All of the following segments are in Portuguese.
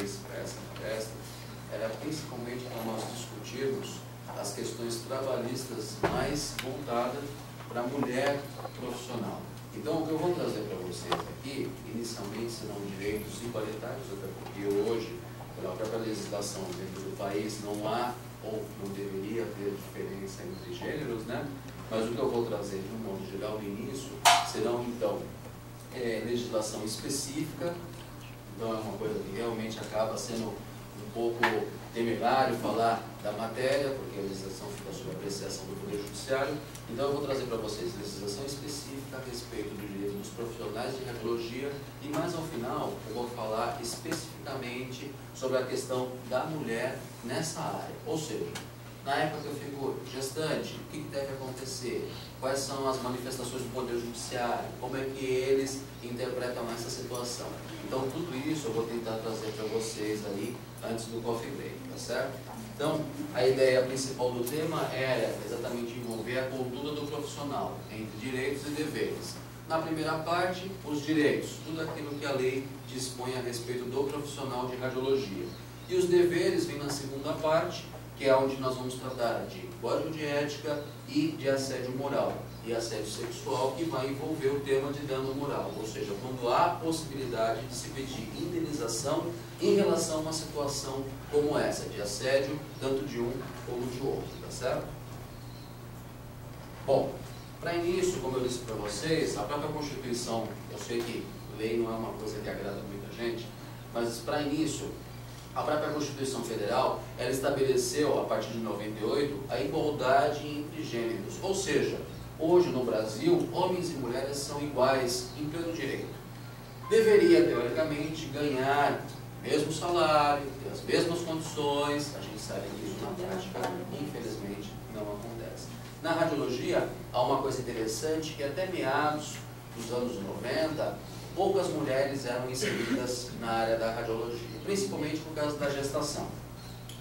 vocês para essa palestra era principalmente para nós discutirmos as questões trabalhistas mais voltadas para a mulher profissional. Então, o que eu vou trazer para vocês aqui, inicialmente serão direitos igualitários, até porque hoje, pela própria legislação dentro do país, não há ou não deveria ter diferença entre gêneros, né? Mas o que eu vou trazer de um modo geral no início serão, então, legislação específica. Então é uma coisa que realmente acaba sendo um pouco temerário falar da matéria, porque a legislação fica sob apreciação do Poder Judiciário. Então eu vou trazer para vocês legislação específica a respeito do direito dos profissionais de radiologia e mais ao final eu vou falar especificamente sobre a questão da mulher nessa área. Ou seja, na época que eu fico gestante, o que deve acontecer? Quais são as manifestações do Poder Judiciário? Como é que eles interpretam essa situação? Então, tudo isso eu vou tentar trazer para vocês ali antes do coffee break, tá certo? Então, a ideia principal do tema era exatamente envolver a cultura do profissional, entre direitos e deveres. Na primeira parte, os direitos, tudo aquilo que a lei dispõe a respeito do profissional de radiologia. E os deveres vêm na segunda parte, que é onde nós vamos tratar de código de ética e de assédio moral e assédio sexual, que vai envolver o tema de dano moral, ou seja, quando há possibilidade de se pedir indenização em relação a uma situação como essa, de assédio, tanto de um como de outro, tá certo? Bom, para início, como eu disse para vocês, a própria Constituição, eu sei que lei não é uma coisa que agrada muita gente, mas para início, a própria Constituição Federal, ela estabeleceu, a partir de 98, a igualdade entre gêneros. Ou seja, hoje no Brasil, homens e mulheres são iguais em pleno direito. Deveria, teoricamente, ganhar o mesmo salário, ter as mesmas condições. A gente sabe que isso na prática, infelizmente, não acontece. Na radiologia, há uma coisa interessante, que até meados dos anos 90, poucas mulheres eram inseridas na área da radiologia, principalmente por causa da gestação.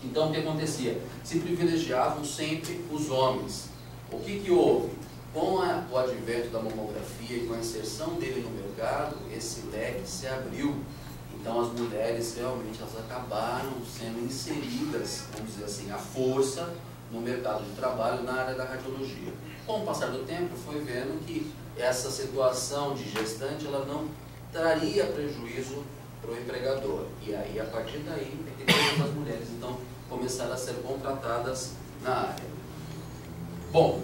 Então, o que acontecia? Se privilegiavam sempre os homens. O que houve? Com o advento da mamografia e com a inserção dele no mercado, esse leque se abriu. Então, as mulheres realmente elas acabaram sendo inseridas, vamos dizer assim, à força no mercado de trabalho na área da radiologia. Com o passar do tempo, foi vendo que essa situação de gestante ela não traria prejuízo para o empregador. E aí, a partir daí, é que todas as mulheres então começaram a ser contratadas na área. Bom,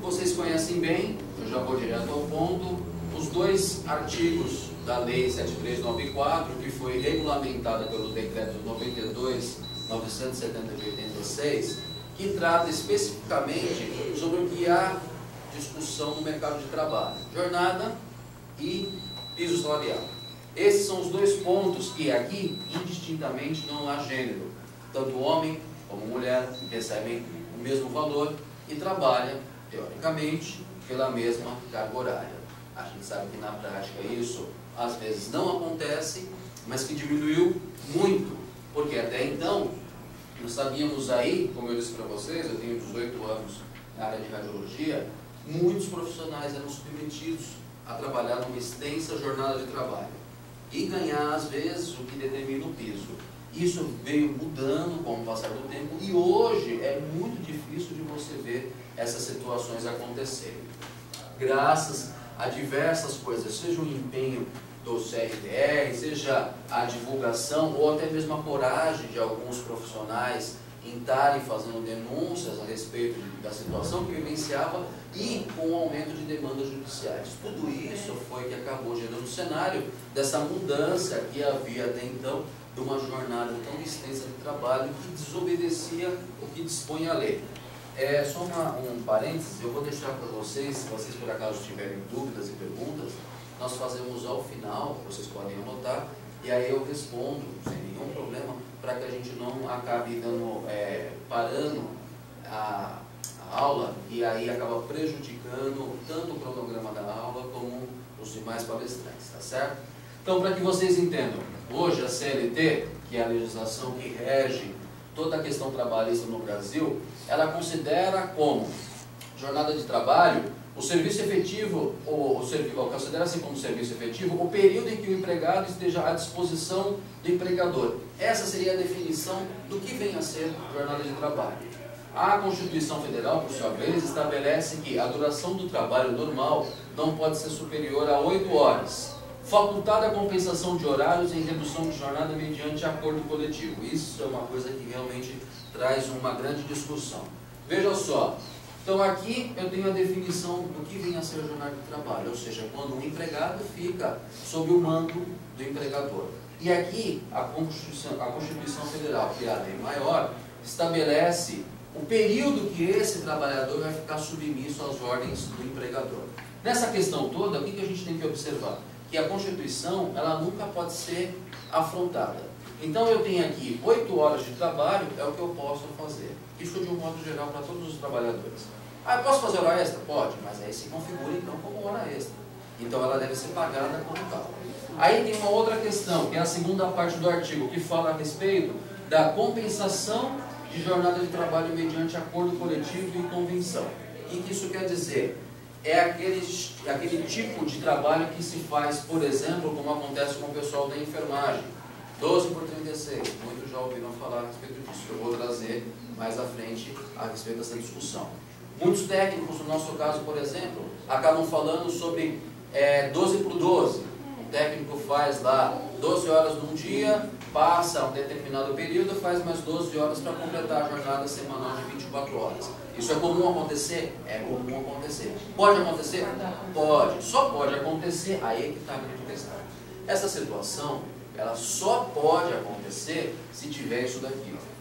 vocês conhecem bem, eu já vou direto ao ponto, os dois artigos da Lei 7394, que foi regulamentada pelo Decreto 92.970 de 86, que trata especificamente sobre o que há discussão no mercado de trabalho, jornada e piso salarial. Esses são os dois pontos que aqui, indistintamente, não há gênero. Tanto homem como mulher recebem o mesmo valor e trabalham, teoricamente, pela mesma carga horária. A gente sabe que na prática isso às vezes não acontece, mas que diminuiu muito, porque até então nós sabíamos aí, como eu disse para vocês, eu tenho 18 anos na área de radiologia, muitos profissionais eram submetidos a trabalhar numa extensa jornada de trabalho e ganhar às vezes o que determina o piso. Isso veio mudando com o passar do tempo e hoje é muito difícil de você ver essas situações acontecerem. Graças a diversas coisas, seja o empenho do CRDR, seja a divulgação ou até mesmo a coragem de alguns profissionais em estarem fazendo denúncias a respeito da situação que vivenciava e com o aumento de demandas judiciais. Tudo isso foi que acabou gerando um cenário dessa mudança que havia até então de uma jornada tão extensa de trabalho que desobedecia o que dispõe a lei. Só um parênteses, eu vou deixar para vocês, se vocês por acaso tiverem dúvidas e perguntas, nós fazemos ao final, vocês podem anotar, e aí eu respondo sem nenhum problema, para que a gente não acabe parando a aula e aí acaba prejudicando tanto o cronograma da aula como os demais palestrantes, tá certo? Então, para que vocês entendam, hoje a CLT, que é a legislação que rege toda a questão trabalhista no Brasil, ela considera como jornada de trabalho O serviço efetivo, considera-se como serviço efetivo o período em que o empregado esteja à disposição do empregador. Essa seria a definição do que vem a ser jornada de trabalho. A Constituição Federal, por sua vez, estabelece que a duração do trabalho normal não pode ser superior a 8 horas, facultada a compensação de horários em redução de jornada mediante acordo coletivo. Isso é uma coisa que realmente traz uma grande discussão. Veja só, então aqui eu tenho a definição do que vem a ser a jornada de trabalho, ou seja, quando um empregado fica sob o mando do empregador. E aqui a Constituição Federal, que é a lei maior, estabelece o período que esse trabalhador vai ficar submisso às ordens do empregador. Nessa questão toda, o que a gente tem que observar? Que a Constituição, ela nunca pode ser afrontada. Então eu tenho aqui 8 horas de trabalho, é o que eu posso fazer. Isso de um modo geral para todos os trabalhadores. Ah, eu posso fazer hora extra? Pode, mas aí se configura então como hora extra. Então ela deve ser pagada como tal. Aí tem uma outra questão, que é a segunda parte do artigo, que fala a respeito da compensação de jornada de trabalho mediante acordo coletivo e convenção. O que isso quer dizer? É aquele tipo de trabalho que se faz, por exemplo, como acontece com o pessoal da enfermagem. 12 por 36, muitos já ouviram falar a respeito disso. Eu vou trazer mais à frente a respeito dessa discussão. Muitos técnicos, no nosso caso, por exemplo, acabam falando sobre 12 por 12. O técnico faz lá 12 horas num dia, passa um determinado período, faz mais 12 horas para completar a jornada semanal de 24 horas. Isso é comum acontecer? É comum acontecer. Pode acontecer? Pode. Só pode acontecer, aí é que está a grande questão. Essa situação, ela só pode acontecer se tiver isso daqui, ó.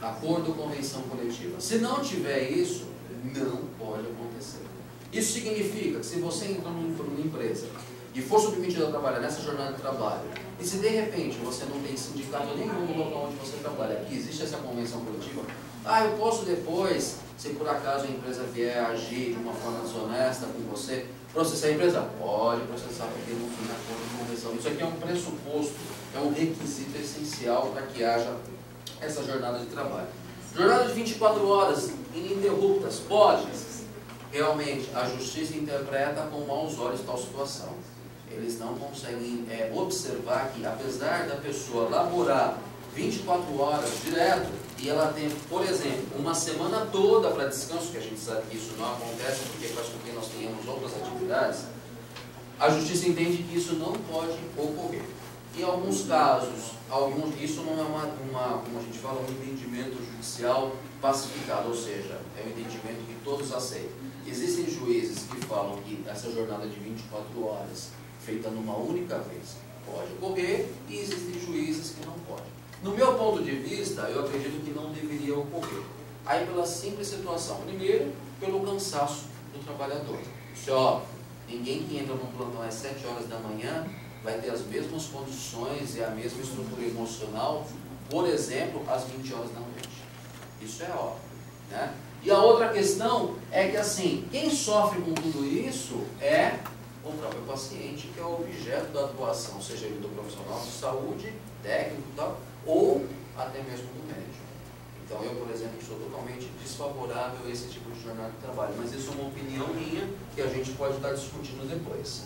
Acordo, convenção coletiva. Se não tiver isso, não pode acontecer. Isso significa que se você entra numa empresa e for submetido a trabalhar nessa jornada de trabalho, e se de repente você não tem sindicato nenhum no local onde você trabalha, aqui existe essa convenção coletiva, eu posso depois, se por acaso a empresa vier a agir de uma forma desonesta com você, processar a empresa? Pode processar, porque não tem acordo de convenção. Isso aqui é um pressuposto, é um requisito essencial para que haja essa jornada de trabalho. Jornada de 24 horas ininterruptas, pode? Realmente, a justiça interpreta com maus olhos tal situação. Eles não conseguem observar que, apesar da pessoa laborar 24 horas direto, e ela tem, por exemplo, uma semana toda para descanso, que a gente sabe que isso não acontece, porque faz com que nós tenhamos outras atividades, a justiça entende que isso não pode ocorrer. Em alguns casos, isso não é como a gente fala, um entendimento judicial pacificado, ou seja, é um entendimento que todos aceitam. Existem juízes que falam que essa jornada de 24 horas, feita numa única vez, pode ocorrer, e existem juízes que não podem. No meu ponto de vista, eu acredito que não deveria ocorrer. Aí pela simples situação, primeiro, pelo cansaço do trabalhador. Isso é óbvio, ninguém que entra num plantão às 7 horas da manhã vai ter as mesmas condições e a mesma estrutura emocional, por exemplo, às 20 horas da noite. Isso é óbvio, né? E a outra questão é que, assim, quem sofre com tudo isso é o próprio paciente, que é o objeto da atuação, seja ele do profissional de saúde, técnico e tal, ou até mesmo do médico. Então eu, por exemplo, sou totalmente desfavorável a esse tipo de jornada de trabalho, mas isso é uma opinião minha que a gente pode estar discutindo depois.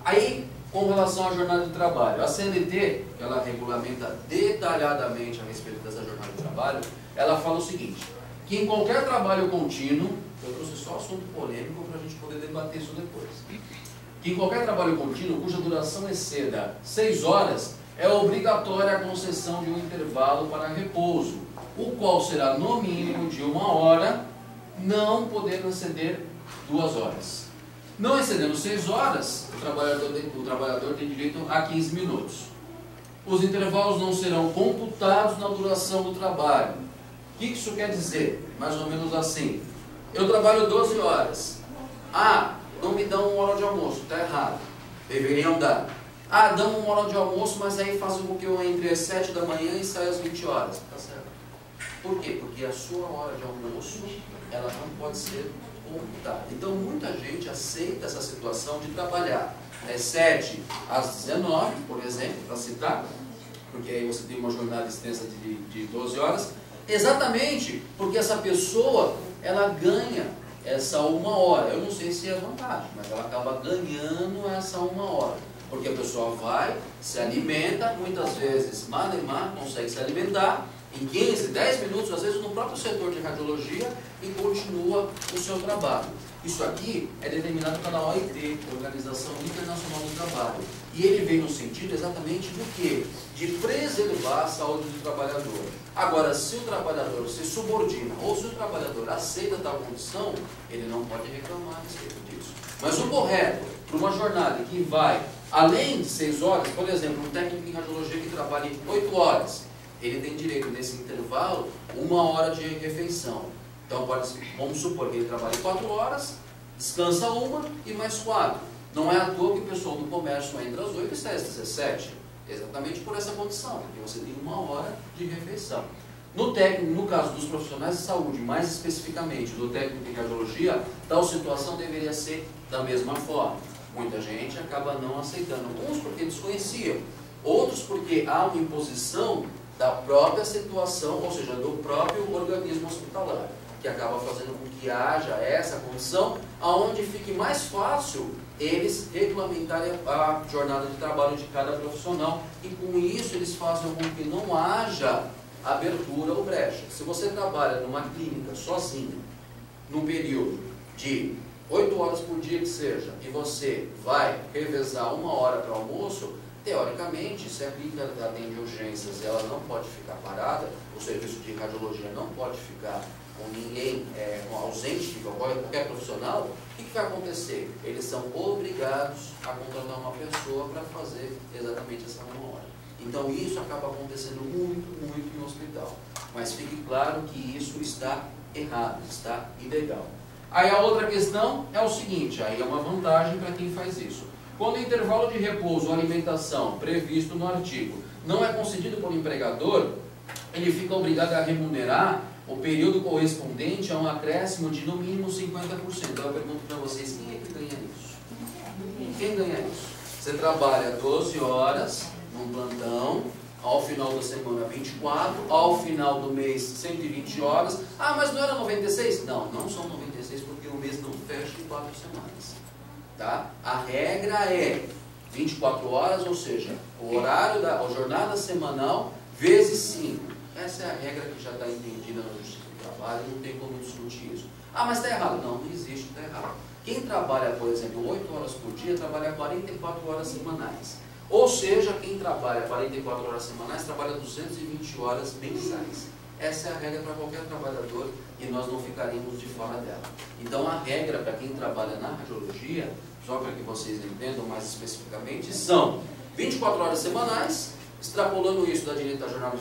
Aí, com relação à jornada de trabalho, a CLT, ela regulamenta detalhadamente a respeito dessa jornada de trabalho, ela fala o seguinte, que em qualquer trabalho contínuo, eu trouxe só assunto polêmico para a gente poder debater isso depois, que em qualquer trabalho contínuo, cuja duração exceda 6 horas, é obrigatória a concessão de um intervalo para repouso, o qual será no mínimo de 1 hora, não podendo exceder 2 horas. Não excedendo 6 horas, o trabalhador tem direito a 15 minutos. Os intervalos não serão computados na duração do trabalho. O que isso quer dizer? Mais ou menos assim. Eu trabalho 12 horas. Não me dão 1 hora de almoço. Está errado. Deveriam dar. Dão 1 hora de almoço, mas aí fazem com que eu entre às 7 da manhã e saia às 20 horas. Está certo. Por quê? Porque a sua hora de almoço, ela não pode ser computada. Então, muita gente aceita essa situação de trabalhar das 7 às 19, por exemplo, para citar, porque aí você tem uma jornada extensa de 12 horas, exatamente porque essa pessoa, ela ganha essa 1 hora. Eu não sei se é vantagem, mas ela acaba ganhando essa 1 hora. Porque a pessoa vai, se alimenta, muitas vezes Manemar consegue se alimentar em 15, 10 minutos, às vezes no próprio setor de radiologia, e continua o seu trabalho. Isso aqui é determinado pela OIT, Organização Internacional do Trabalho. E ele vem no sentido exatamente do quê? De preservar a saúde do trabalhador. Agora, se o trabalhador se subordina, ou se o trabalhador aceita tal condição, ele não pode reclamar a respeito disso. Mas o correto, para uma jornada que vai além de 6 horas, por exemplo, um técnico em radiologia que trabalha 8 horas, ele tem direito, nesse intervalo, 1 hora de refeição. Então, vamos supor que ele trabalhe 4 horas, descansa 1 e mais 4. Não é à toa que o pessoal do comércio entra às 8 e sai às 17. Exatamente por essa condição, porque você tem 1 hora de refeição. No caso dos profissionais de saúde, mais especificamente do técnico em radiologia, tal situação deveria ser da mesma forma. Muita gente acaba não aceitando, uns porque desconheciam, outros porque há uma imposição da própria situação, ou seja, do próprio organismo hospitalar, que acaba fazendo com que haja essa condição, aonde fique mais fácil eles regulamentarem a jornada de trabalho de cada profissional, e com isso eles fazem com que não haja abertura ou brecha. Se você trabalha numa clínica sozinho, num período de 8 horas por dia que seja, e você vai revezar 1 hora para almoço, teoricamente, se a clínica atende urgências, ela não pode ficar parada, o serviço de radiologia não pode ficar com ninguém ausente de qualquer profissional, o que vai acontecer? Eles são obrigados a contratar uma pessoa para fazer exatamente essa 1 hora. Então isso acaba acontecendo muito em hospital. Mas fique claro que isso está errado, está ilegal. Aí a outra questão é o seguinte, aí é uma vantagem para quem faz isso. Quando o intervalo de repouso ou alimentação previsto no artigo não é concedido pelo empregador, ele fica obrigado a remunerar o período correspondente a um acréscimo de no mínimo 50%. Então eu pergunto para vocês, quem é que ganha isso? Quem ganha isso? Você trabalha 12 horas num plantão, ao final da semana 24, ao final do mês 120 horas. Ah, mas não era 96? Não, não são 96 porque o mês não fecha em 4 semanas. Tá? A regra é 24 horas, ou seja, o horário a jornada semanal vezes 5. Essa é a regra que já está entendida na Justiça do Trabalho, não tem como discutir isso. Ah, mas está errado. Não, não existe, está errado. Quem trabalha, por exemplo, 8 horas por dia, trabalha 44 horas semanais. Ou seja, quem trabalha 44 horas semanais, trabalha 220 horas mensais. Essa é a regra para qualquer trabalhador e nós não ficaremos de fora dela. Então a regra para quem trabalha na radiologia, só para que vocês entendam mais especificamente, são 24 horas semanais, extrapolando isso dá direito à jornada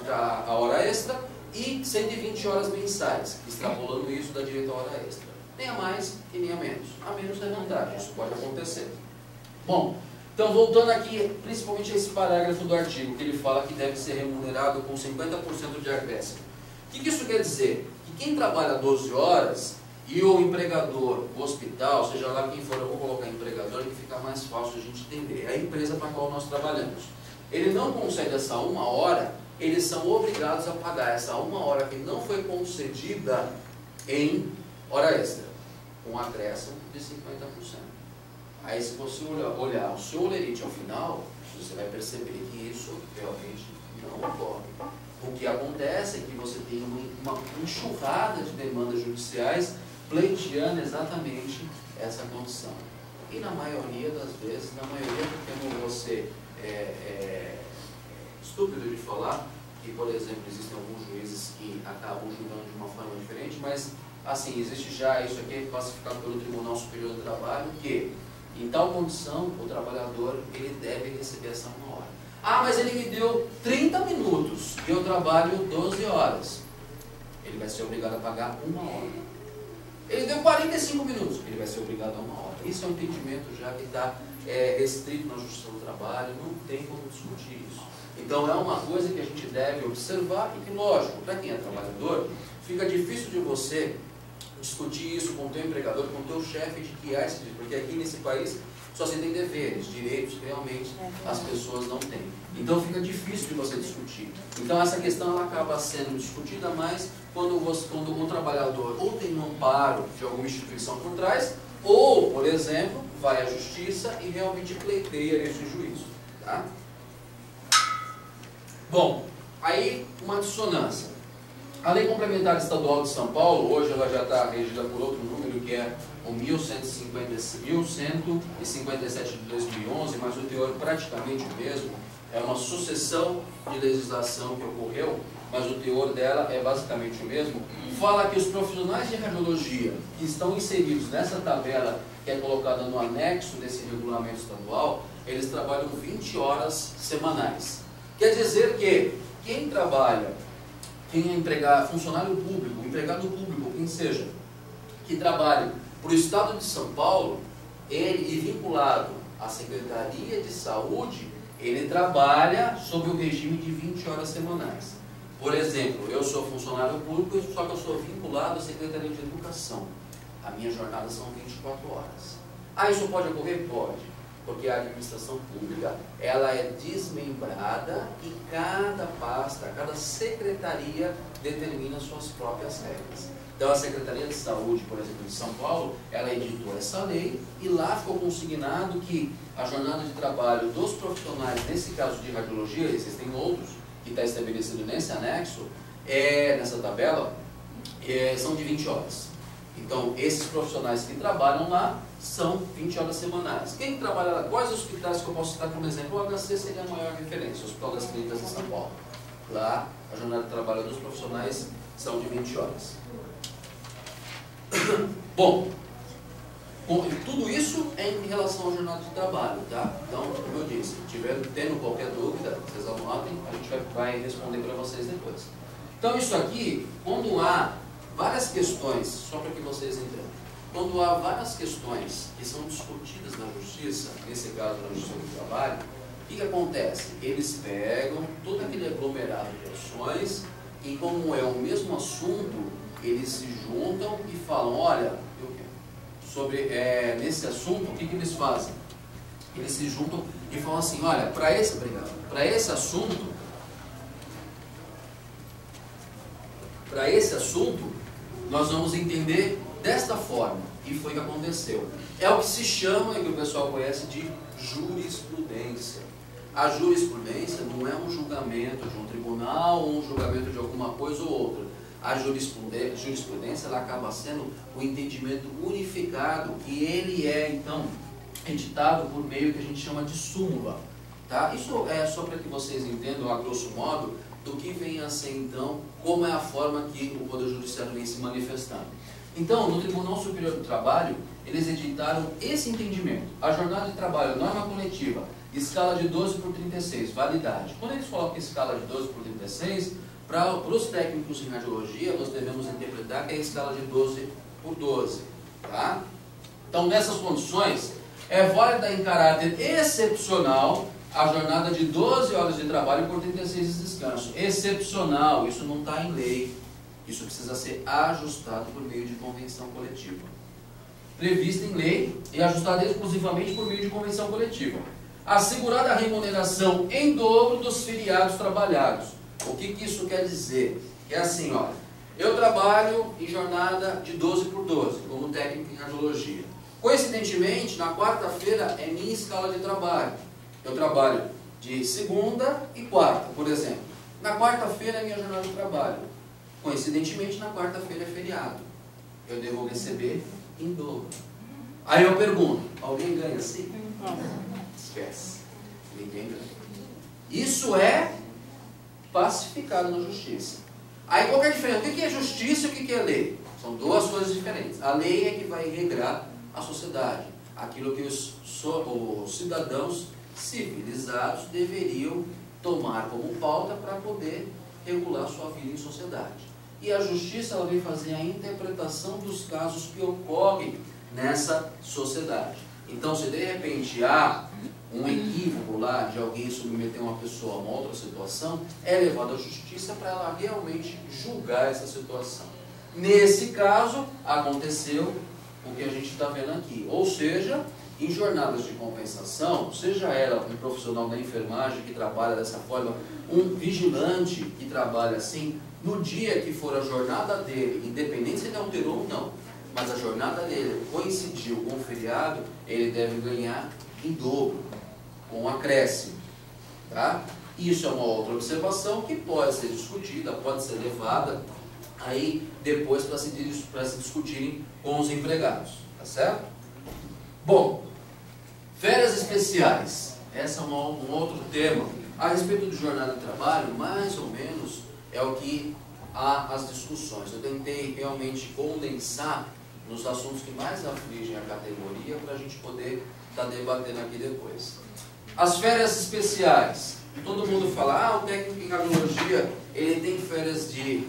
à hora extra, e 120 horas mensais, extrapolando isso dá direito à hora extra. Nem a mais e nem a menos. A menos é vantagem, isso pode acontecer. Bom, então voltando aqui, principalmente a esse parágrafo do artigo, que ele fala que deve ser remunerado com 50% de acréscimo. O que isso quer dizer? Que quem trabalha 12 horas e o empregador, o hospital, seja lá quem for, eu vou colocar empregador que fica mais fácil a gente entender, é a empresa para a qual nós trabalhamos. Ele não concede essa 1 hora, eles são obrigados a pagar essa 1 hora que não foi concedida em hora extra, com acréscimo de 50%. Aí se você olhar o seu olerite ao final, você vai perceber que isso realmente não ocorre. O que acontece é que você tem uma enxurrada de demandas judiciais pleiteando exatamente essa condição. E na maioria das vezes, porque não vou ser estúpido de falar, que por exemplo existem alguns juízes que acabam julgando de uma forma diferente, mas assim, existe já, isso aqui é classificado pelo Tribunal Superior do Trabalho, que em tal condição o trabalhador ele deve receber essa 1 hora. Ah, mas ele me deu 30 minutos e eu trabalho 12 horas. Ele vai ser obrigado a pagar 1 hora. Ele deu 45 minutos, ele vai ser obrigado a 1 hora. Isso é um entendimento já que está restrito na Justiça do Trabalho, não tem como discutir isso. Então é uma coisa que a gente deve observar e que, lógico, para quem é trabalhador, fica difícil de você discutir isso com o teu empregador, com o teu chefe, de que há esse, porque aqui nesse país Só se tem deveres, direitos realmente as pessoas não têm. Então fica difícil de você discutir. Então essa questão ela acaba sendo discutida mais quando o trabalhador ou tem um amparo de alguma instituição por trás, ou, por exemplo, vai à justiça e realmente pleiteia esse juízo. Tá? Bom, aí uma dissonância. A Lei Complementar Estadual de São Paulo, hoje ela já está regida por outro número, que é o 1157 de 2011, mas o teor praticamente o mesmo. É uma sucessão de legislação que ocorreu, mas o teor dela é basicamente o mesmo. Fala que os profissionais de radiologia que estão inseridos nessa tabela que é colocada no anexo desse regulamento estadual, eles trabalham 20 horas semanais. Quer dizer que quem trabalha, quem é funcionário público, empregado público, quem seja, que trabalhe para o Estado de São Paulo, ele e vinculado à Secretaria de Saúde, ele trabalha sob o regime de 20 horas semanais. Por exemplo, eu sou funcionário público, só que eu sou vinculado à Secretaria de Educação. A minha jornada são 24 horas. Ah, isso pode ocorrer? Pode. Porque a administração pública, ela é desmembrada e cada pasta, cada secretaria determina suas próprias regras. Então a Secretaria de Saúde, por exemplo, de São Paulo, ela editou essa lei e lá ficou consignado que a jornada de trabalho dos profissionais, nesse caso de radiologia, existem outros que está estabelecido nesse anexo, nessa tabela, são de 20 horas. Então, esses profissionais que trabalham lá são 20 horas semanais. Quem trabalha lá? Quais hospitais que eu posso citar como exemplo? O HC seria a maior referência, o Hospital das Clínicas de São Paulo. Lá, a jornada de trabalho dos profissionais são de 20 horas. Bom, tudo isso é em relação à jornada de trabalho, tá? Então, como eu disse, tendo qualquer dúvida, vocês anotem, a gente vai responder para vocês depois. Então, isso aqui, quando há várias questões, só para que vocês entendam, quando há várias questões que são discutidas na justiça, nesse caso na justiça do trabalho, o que acontece? Eles pegam todo aquele aglomerado de ações e, como é o mesmo assunto, eles se juntam e falam, olha, nesse assunto, o que eles fazem? Eles se juntam e falam assim, olha, para esse assunto, nós vamos entender desta forma. E foi o que aconteceu. É o que se chama, e que o pessoal conhece, de jurisprudência. A jurisprudência não é um julgamento de um tribunal ou um julgamento de alguma coisa ou outra. A jurisprudência ela acaba sendo o entendimento unificado, que ele é, então, editado por meio que a gente chama de súmula. Tá? Isso é só para que vocês entendam, a grosso modo, do que vem a ser, então, como é a forma que o Poder Judiciário vem se manifestando. Então, no Tribunal Superior do Trabalho, eles editaram esse entendimento. A jornada de trabalho, norma coletiva, escala de 12 por 36, validade. Quando eles colocam escala de 12 por 36, para os técnicos em radiologia, nós devemos interpretar que é a escala de 12 por 12. Tá? Então, nessas condições, é válida em caráter excepcional a jornada de 12 horas de trabalho por 36 de descanso. Excepcional, isso não está em lei. Isso precisa ser ajustado por meio de convenção coletiva. Prevista em lei e ajustada exclusivamente por meio de convenção coletiva. Assegurada a remuneração em dobro dos feriados trabalhados. O que isso quer dizer? É assim, olha, eu trabalho em jornada de 12 por 12, como técnico em radiologia. Coincidentemente, na quarta-feira é minha escala de trabalho. Eu trabalho de segunda e quarta, por exemplo. Na quarta-feira é minha jornada de trabalho. Coincidentemente, na quarta-feira é feriado. Eu devo receber em dobro. Aí eu pergunto, alguém ganha assim? Esquece. Ninguém ganha. Isso é pacificado na justiça. Aí qual que é a diferença? O que é justiça e o que é lei? São duas coisas diferentes. A lei é que vai regrar a sociedade. Aquilo que os cidadãos civilizados deveriam tomar como pauta para poder regular sua vida em sociedade. E a justiça ela vem fazer a interpretação dos casos que ocorrem nessa sociedade. Então, se de repente há um equívoco lá de alguém submeter uma pessoa a uma outra situação, é levado à justiça para ela realmente julgar essa situação. Nesse caso, aconteceu o que a gente está vendo aqui. Ou seja, em jornadas de compensação, seja ela um profissional da enfermagem que trabalha dessa forma, um vigilante que trabalha assim, no dia que for a jornada dele, independente se ele alterou ou não, mas a jornada dele coincidiu com o feriado, ele deve ganhar em dobro, com um acréscimo. Tá? Isso é uma outra observação que pode ser discutida, pode ser levada aí depois para se discutirem com os empregados. Tá certo? Bom, férias especiais. Esse é um outro tema. A respeito de jornada de trabalho, mais ou menos é o que há as discussões. Eu tentei realmente condensar nos assuntos que mais afligem a categoria para a gente poder estar debatendo aqui depois. As férias especiais. Todo mundo fala, o técnico em cardiologia, ele tem férias de,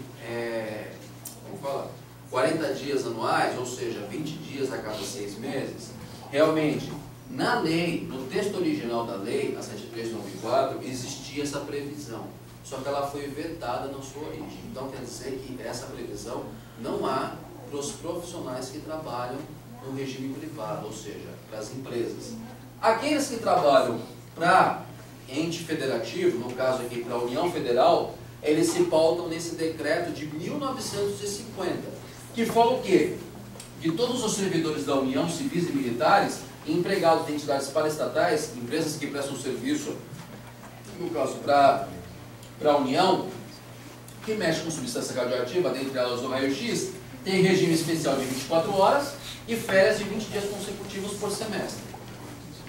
40 dias anuais, ou seja, 20 dias a cada 6 meses. Realmente, na lei, no texto original da lei, a 7394, existia essa previsão. Só que ela foi vetada na sua origem. Então quer dizer que essa previsão não há para os profissionais que trabalham no regime privado, ou seja, para as empresas. Aqueles que trabalham para ente federativo, no caso aqui para a União Federal, eles se pautam nesse decreto de 1950, que fala o quê? Que todos os servidores da União, civis e militares, empregados de entidades paraestatais, empresas que prestam serviço, no caso para a União, que mexe com substância radioativa, dentre elas o raio-x, tem regime especial de 24 horas e férias de 20 dias consecutivos por semestre.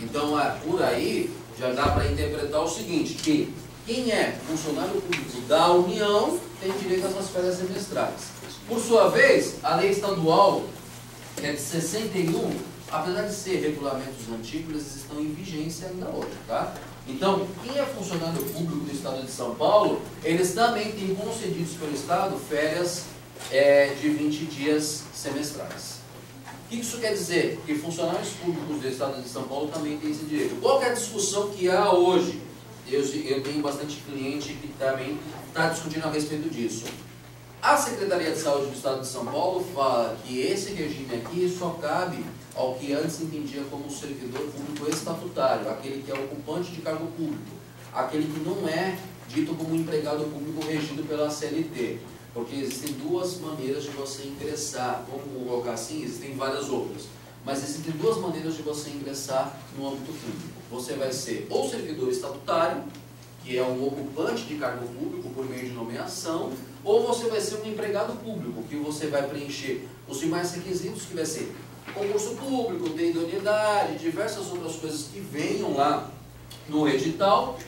Então, por aí, já dá para interpretar o seguinte, que quem é funcionário público da União tem direito às suas férias semestrais. Por sua vez, a lei estadual, que é de 61, apesar de ser regulamentos antigos, eles estão em vigência ainda hoje, tá? Então, quem é funcionário público do Estado de São Paulo, eles também têm concedidos pelo Estado férias de 20 dias semestrais. O que isso quer dizer? Que funcionários públicos do Estado de São Paulo também têm esse direito. Qual que é a discussão que há hoje? Eu tenho bastante cliente que também está discutindo a respeito disso. A Secretaria de Saúde do Estado de São Paulo fala que esse regime aqui só cabe ao que antes entendia como servidor público estatutário, aquele que é ocupante de cargo público, aquele que não é dito como empregado público regido pela CLT. Porque existem duas maneiras de você ingressar, vamos colocar assim, existem várias outras, mas existem duas maneiras de você ingressar no âmbito público. Você vai ser ou servidor estatutário, que é um ocupante de cargo público por meio de nomeação, ou você vai ser um empregado público, que você vai preencher os demais requisitos, que vai ser concurso público, ter idoneidade, diversas outras coisas que venham lá no edital,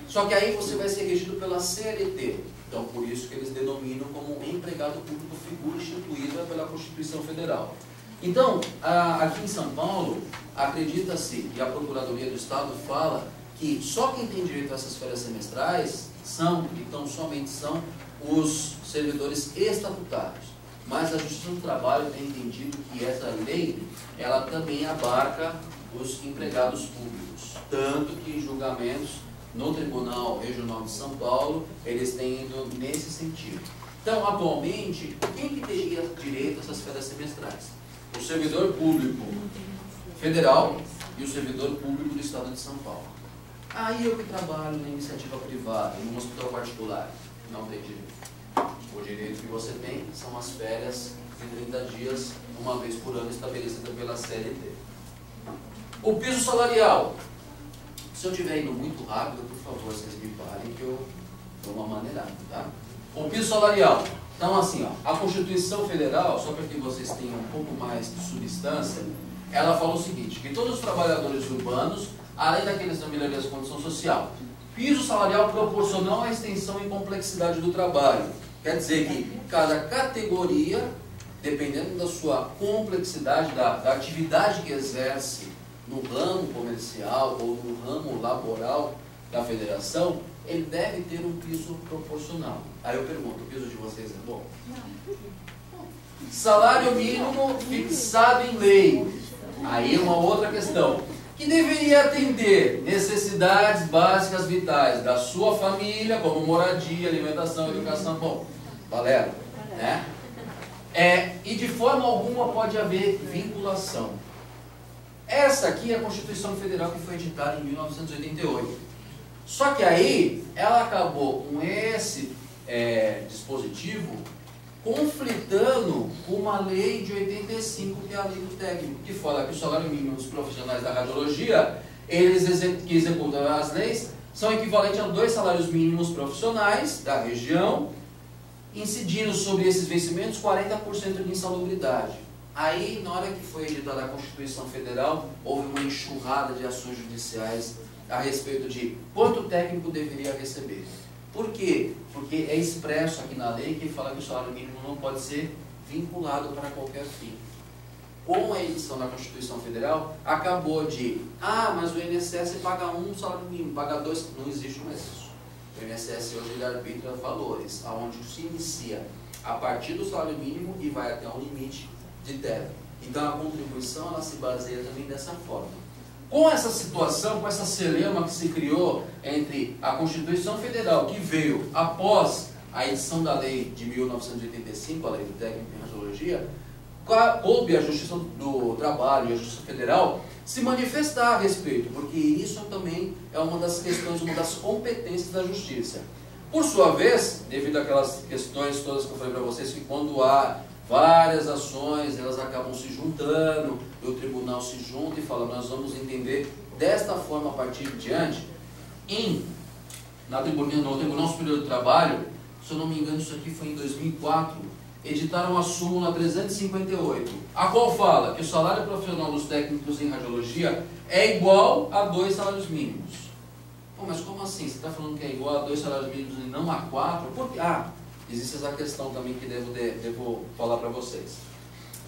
só que aí você vai ser regido pela CLT. Então, por isso que eles denominam como empregado público figura instituída pela Constituição Federal. Então, aqui em São Paulo, acredita-se, e a Procuradoria do Estado fala, que só quem tem direito a essas férias semestrais somente são os servidores estatutários. Mas a Justiça do Trabalho tem entendido que essa lei, ela também abarca os empregados públicos. Tanto que em julgamentos no Tribunal Regional de São Paulo, eles têm ido nesse sentido. Então, atualmente, quem que teria direito a essas férias semestrais? O servidor público federal e o servidor público do Estado de São Paulo. Aí eu que trabalho na iniciativa privada, em um hospital particular, não tem direito. O direito que você tem são as férias de 30 dias, uma vez por ano, estabelecida pela CLT. O piso salarial. Se eu estiver indo muito rápido, por favor, vocês me parem que eu dou uma maneirada, tá? O piso salarial. Então, assim, a Constituição Federal, só para que vocês tenham um pouco mais de substância, ela fala o seguinte, que todos os trabalhadores urbanos, além daqueles da melhoria da condição social, piso salarial proporcional à extensão e complexidade do trabalho. Quer dizer que cada categoria, dependendo da sua complexidade, da atividade que exerce no ramo comercial ou no ramo laboral da federação, ele deve ter um piso proporcional. Aí eu pergunto, o piso de vocês é bom? Salário mínimo fixado em lei. Aí é uma outra questão. Que deveria atender necessidades básicas vitais da sua família, como moradia, alimentação, educação. Bom, valeu, né? E de forma alguma pode haver vinculação. Essa aqui é a Constituição Federal que foi editada em 1988. Só que aí ela acabou com esse dispositivo conflitando com uma lei de 85, que é a lei do técnico, que fala que o salário mínimo dos profissionais da radiologia, eles que executam as leis, são equivalentes a 2 salários mínimos profissionais da região, incidindo sobre esses vencimentos 40% de insalubridade. Aí, na hora que foi editada a Constituição Federal, houve uma enxurrada de ações judiciais a respeito de quanto o técnico deveria receber. Por quê? Porque é expresso aqui na lei que fala que o salário mínimo não pode ser vinculado para qualquer fim. Com a edição da Constituição Federal, acabou de, mas o INSS paga 1 salário mínimo, paga 2, não existe mais isso. O INSS hoje ele arbitra valores, onde se inicia a partir do salário mínimo e vai até um limite de teto. Então a contribuição ela se baseia também dessa forma. Com essa situação, com essa celeuma que se criou entre a Constituição Federal, que veio após a edição da lei de 1985, a lei do técnico em radiologia, coube a Justiça do Trabalho e a Justiça Federal se manifestar a respeito, porque isso também é uma das questões, uma das competências da Justiça. Por sua vez, devido àquelas questões todas que eu falei para vocês, que quando há várias ações, elas acabam se juntando, e o tribunal se junta e fala, nós vamos entender desta forma a partir de diante. No Tribunal Superior do Trabalho, se eu não me engano, isso aqui foi em 2004, editaram a súmula 358, a qual fala que o salário profissional dos técnicos em radiologia é igual a 2 salários mínimos. Pô, mas como assim? Você está falando que é igual a 2 salários mínimos e não a 4? Por quê? Existe essa questão também que devo falar para vocês.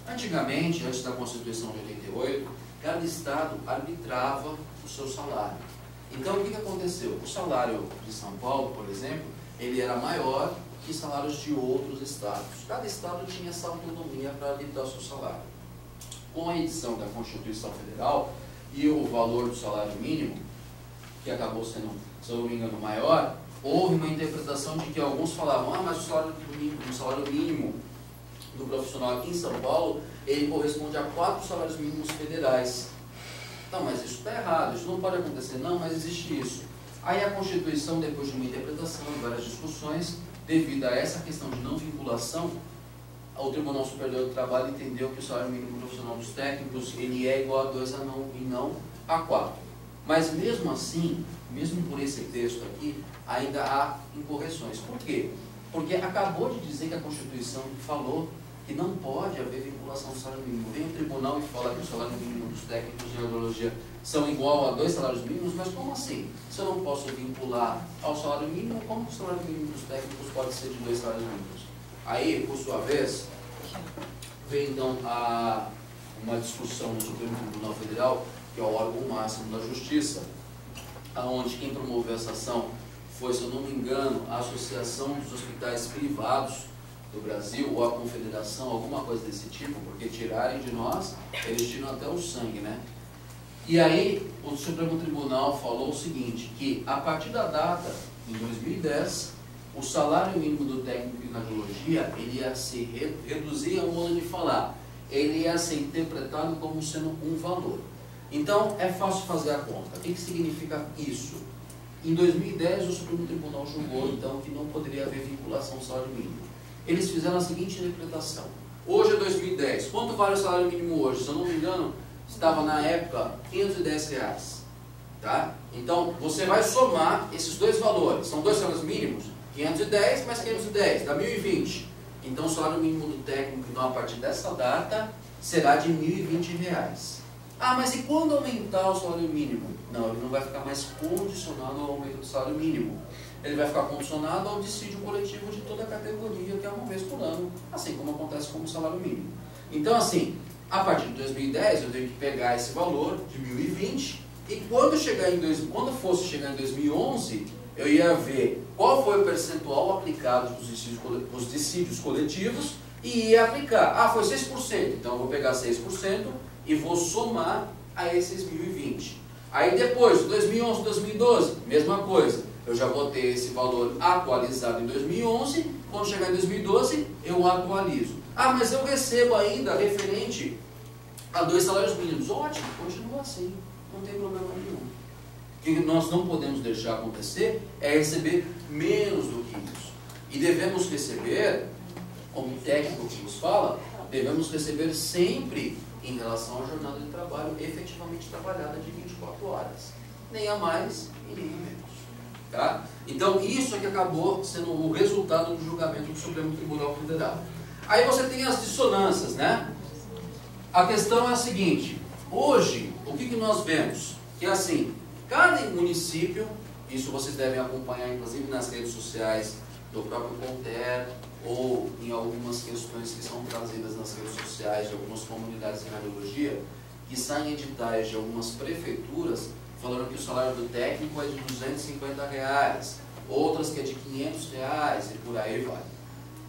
Antigamente, antes da Constituição de 88, cada estado arbitrava o seu salário. Então, o que aconteceu? O salário de São Paulo, por exemplo, ele era maior que salários de outros estados. Cada estado tinha essa autonomia para arbitrar o seu salário. Com a edição da Constituição Federal e o valor do salário mínimo, que acabou sendo, se eu não me engano, maior, houve uma interpretação de que alguns falavam, mas o salário mínimo do profissional aqui em São Paulo, ele corresponde a 4 salários mínimos federais. Não, mas isso está errado, isso não pode acontecer. Não, mas existe isso. Aí a Constituição, depois de uma interpretação e várias discussões, devido a essa questão de não vinculação, o Tribunal Superior do Trabalho entendeu que o salário mínimo profissional dos técnicos ele é igual a 2 e não a 4. Mas mesmo assim, mesmo por esse texto aqui, ainda há incorreções. Por quê? Porque acabou de dizer que a Constituição falou que não pode haver vinculação do salário mínimo. Vem o tribunal e fala que o salário mínimo dos técnicos de radiologia são igual a 2 salários mínimos, mas como assim? Se eu não posso vincular ao salário mínimo, como que o salário mínimo dos técnicos pode ser de 2 salários mínimos? Aí, por sua vez, vem então uma discussão no Supremo Tribunal Federal, que é o órgão máximo da Justiça, onde quem promoveu essa ação foi, se eu não me engano, a Associação dos Hospitais Privados do Brasil, ou a Confederação, alguma coisa desse tipo, porque tirarem de nós, eles tiram até o sangue, né? E aí, o Supremo Tribunal falou o seguinte, que a partir da data, em 2010, o salário mínimo do técnico em radiologia, ele ia se reduzir a um modo de falar, ele ia ser interpretado como sendo um valor. Então, é fácil fazer a conta. O que significa isso? Em 2010, o Supremo Tribunal julgou, então, que não poderia haver vinculação ao salário mínimo. Eles fizeram a seguinte interpretação. Hoje é 2010. Quanto vale o salário mínimo hoje? Se eu não me engano, estava na época R$510. Tá? Então, você vai somar esses dois valores. São 2 salários mínimos? 510 mais 510, dá 1.020. Então, o salário mínimo do técnico, então, a partir dessa data, será de R$1.020. Mas e quando aumentar o salário mínimo? Não, ele não vai ficar mais condicionado ao aumento do salário mínimo. Ele vai ficar condicionado ao dissídio coletivo de toda a categoria, que é uma vez por ano, assim como acontece com o salário mínimo. Então, assim, a partir de 2010, eu tenho que pegar esse valor de 1.020 e quando fosse chegar em 2011, eu ia ver qual foi o percentual aplicado dos dissídios coletivos e ia aplicar. Foi 6%, então eu vou pegar 6% e vou somar a esses 1.020. Aí depois, 2011, 2012, mesma coisa. Eu já vou ter esse valor atualizado em 2011, quando chegar em 2012, eu atualizo. Mas eu recebo ainda referente a 2 salários mínimos. Ótimo, continua assim, não tem problema nenhum. O que nós não podemos deixar acontecer é receber menos do que isso. E devemos receber, como técnico que nos fala, devemos receber sempre em relação à jornada de trabalho efetivamente trabalhada de 24 horas. Nem a mais e nem a menos. Tá? Então, isso é que acabou sendo o resultado do julgamento do Supremo Tribunal Federal. Aí você tem as dissonâncias, né? A questão é a seguinte: hoje, o que nós vemos? Que é assim, cada município, isso vocês devem acompanhar inclusive nas redes sociais do próprio CONTER, ou em algumas questões que são trazidas nas redes sociais de algumas comunidades em radiologia, que saem editais de algumas prefeituras falando que o salário do técnico é de R$250, outras que é de R$500 e por aí vai.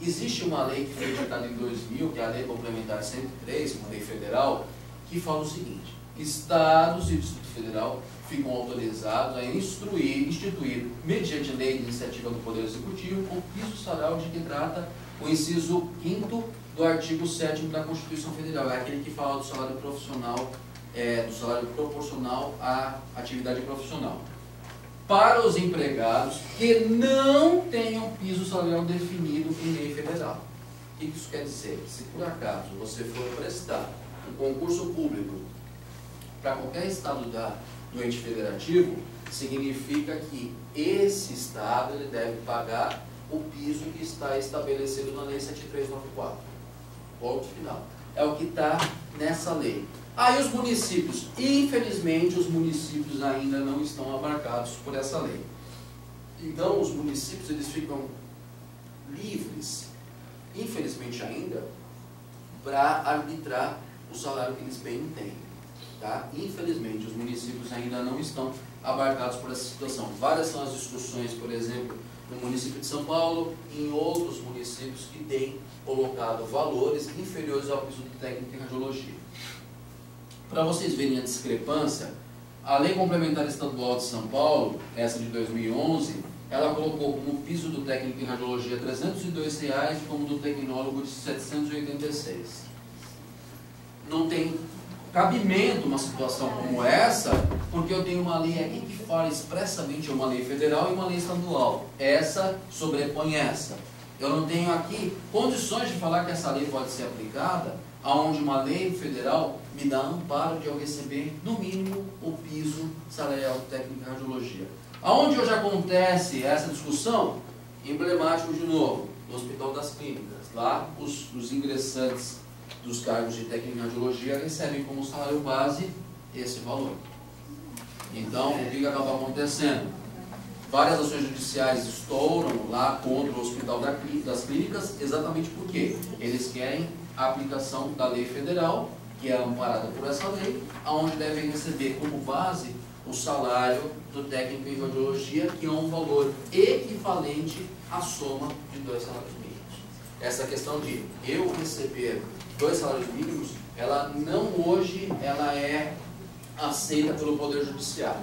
Existe uma lei que foi editada em 2000, que é a Lei Complementar 103, uma lei federal, que fala o seguinte: estados e Distrito Federal ficam autorizados a instituir, mediante lei de iniciativa do Poder Executivo, o piso salarial de que trata o inciso 5º do artigo 7º da Constituição Federal. É aquele que fala do salário profissional, do salário proporcional à atividade profissional. Para os empregados que não tenham piso salarial definido em lei federal. O que isso quer dizer? Se por acaso você for prestar um concurso público para qualquer estado do ente federativo, significa que esse estado ele deve pagar o piso que está estabelecido na Lei 7394. Ponto final. É o que está nessa lei. Aí os municípios, infelizmente, os municípios ainda não estão abarcados por essa lei. Então, os municípios eles ficam livres, infelizmente ainda, para arbitrar o salário que eles bem entendem. Tá? Infelizmente, os municípios ainda não estão abarcados por essa situação. Várias são as discussões, por exemplo, no município de São Paulo e em outros municípios que têm colocado valores inferiores ao piso do técnico em radiologia. Para vocês verem a discrepância, a Lei Complementar Estadual de São Paulo, essa de 2011, ela colocou como piso do técnico em radiologia R$ 302 e como do tecnólogo de 786. Não tem cabimento uma situação como essa, porque eu tenho uma lei aqui que fala expressamente uma lei federal e uma lei estadual. Essa sobrepõe essa. Eu não tenho aqui condições de falar que essa lei pode ser aplicada aonde uma lei federal me dá amparo de eu receber, no mínimo, o piso salarial técnico em radiologia. Aonde hoje acontece essa discussão? Emblemático de novo, no Hospital das Clínicas. Lá, os ingressantes dos cargos de técnico em radiologia recebem como salário base esse valor. Então, o que acaba acontecendo? Várias ações judiciais estouram lá contra o Hospital das Clínicas, exatamente porque eles querem a aplicação da lei federal, que é amparada por essa lei, onde devem receber como base o salário do técnico em radiologia, que é um valor equivalente à soma de 2 salários mínimos. Essa questão de eu receber 2 salários mínimos, ela não hoje ela é aceita pelo Poder Judiciário.